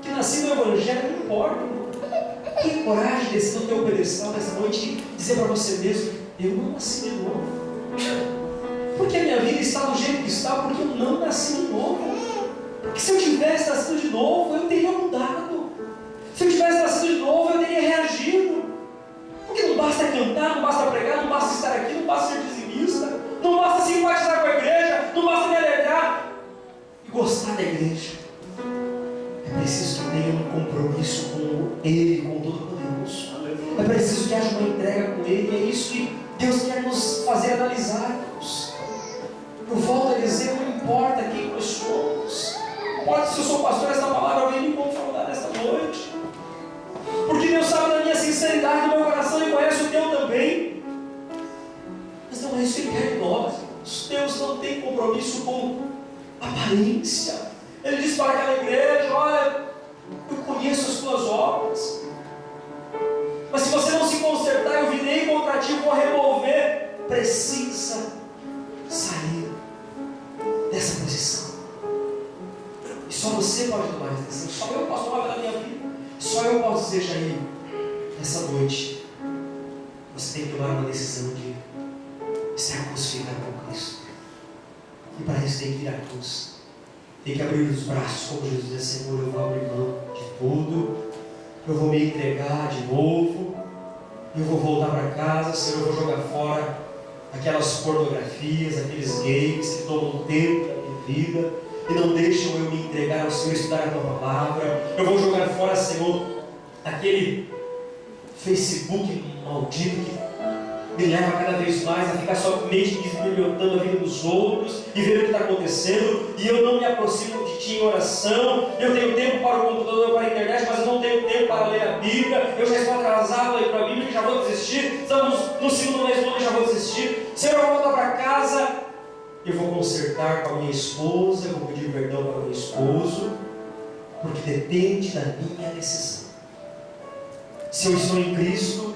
que nasci no Evangelho, não importa. Tenha coragem de descer no teu pedestal nessa noite e dizer para você mesmo: eu não nasci de novo. Porque a minha vida está do jeito que está, porque eu não nasci de novo. Porque se eu tivesse nascido de novo, eu teria mudado. Se eu tivesse nascido de novo, eu teria reagido compromisso com Ele, com o Todo-Poderoso. É preciso que haja uma entrega com Ele. É isso que Deus quer nos fazer analisar. Eu volto a dizer, não importa quem nós somos. Não importa se eu sou pastor, essa palavra vem me confrontar nesta noite. Porque Deus sabe da minha sinceridade, do meu coração, e conhece o teu também. Mas não é isso que Ele quer de nós. Deus não tem compromisso com aparência. Ele diz para aquela igreja: olha, eu conheço as tuas obras, mas se você não se consertar, eu virei contra ti, vou remover. Precisa sair dessa posição. E só você pode tomar essa decisão. Só eu posso tomar da minha vida. Só eu posso dizer, Jair, nessa noite você tem que tomar uma decisão de estar crucificado com Cristo. E para isso tem que ir à cruz. Tem que abrir os braços, como Jesus diz: Senhor, eu vou abrir mão de tudo, eu vou me entregar de novo, eu vou voltar para casa, Senhor, eu vou jogar fora aquelas pornografias, aqueles games que tomam tempo da minha vida e não deixam eu me entregar ao Senhor, estudar a Tua Palavra. Eu vou jogar fora, Senhor, aquele Facebook maldito que me leva cada vez mais a ficar somente desbrilhotando a vida dos outros e ver o que está acontecendo, e eu não me aproximo de Ti em oração. Eu tenho tempo para o computador, para a internet, mas eu não tenho tempo para ler a Bíblia. Eu já estou atrasado aí para a Bíblia e já vou desistir. Estamos no segundo mês do ano e já vou desistir. Senhor, eu vou voltar para casa, eu vou consertar com a minha esposa, eu vou pedir perdão para o meu esposo, porque depende da minha decisão. Se eu estou em Cristo,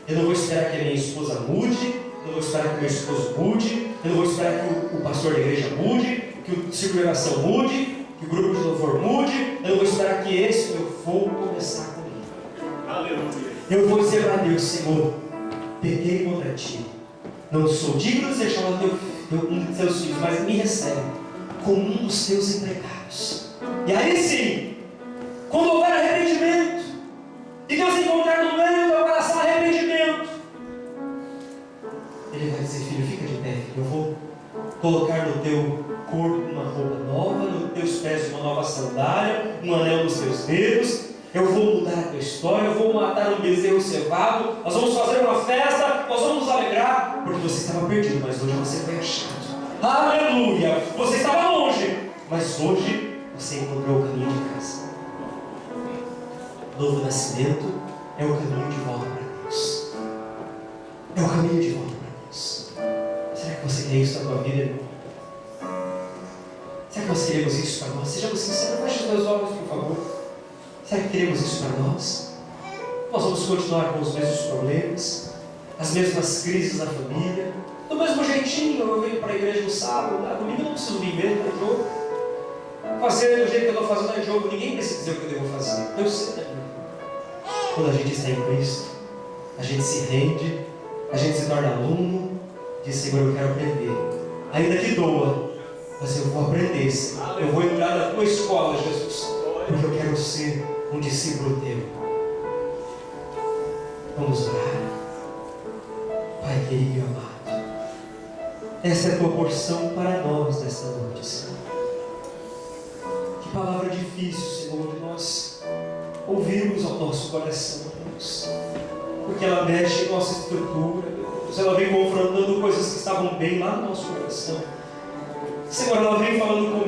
eu não vou esperar que a minha esposa mude, eu não vou esperar que o meu esposo mude, eu não vou esperar que o pastor da igreja mude, que o círculo de oração mude, que o grupo de louvor mude. Eu não vou esperar que esse, eu vou começar comigo. Aleluia. Eu vou dizer para Deus: Senhor, pequei contra Ti, não sou digno de ser chamado um de Teus filhos, mas me recebe como um dos Teus empregados. E aí sim, quando houver arrependimento, e Deus encontrar no meio do teu coração arrependimento, Ele vai dizer: filho, fica de pé, filho. Eu vou colocar no teu corpo uma roupa nova, nos teus pés uma nova sandália, um anel nos teus dedos. Eu vou mudar a tua história, eu vou matar um bezerro cevado, nós vamos fazer uma festa, nós vamos nos alegrar, porque você estava perdido, mas hoje você foi achado. Aleluia! Você estava longe, mas hoje você encontrou o caminho de casa. Novo nascimento é o caminho de volta para Deus. É o caminho de volta para Deus. Será que você quer isso na tua vida, irmão? Será que nós queremos isso para nós? Sejamos sinceros, feche os teus olhos, por favor. Será que queremos isso para nós? Nós vamos continuar com os mesmos problemas, as mesmas crises na família, do mesmo jeitinho. Eu venho para a igreja no sábado, domingo eu não preciso vir mesmo, é jogo. Fazer do jeito que eu estou fazendo é jogo, ninguém precisa dizer o que eu devo fazer. Eu sei. Quando a gente está em Cristo, a gente se rende, a gente se torna aluno, diz: Senhor, eu quero aprender, ainda que doa, mas eu vou aprender, Senhor. Eu vou entrar na tua escola, Jesus, porque eu quero ser um discípulo teu. Vamos orar. Pai querido e amado, essa é a tua porção para nós nesta noite, Senhor. Que palavra difícil, Senhor, de nós ouvirmos ao nosso coração, Deus, porque ela mexe em nossa estrutura, Deus. Ela vem confrontando coisas que estavam bem lá no nosso coração. Senhor, ela vem falando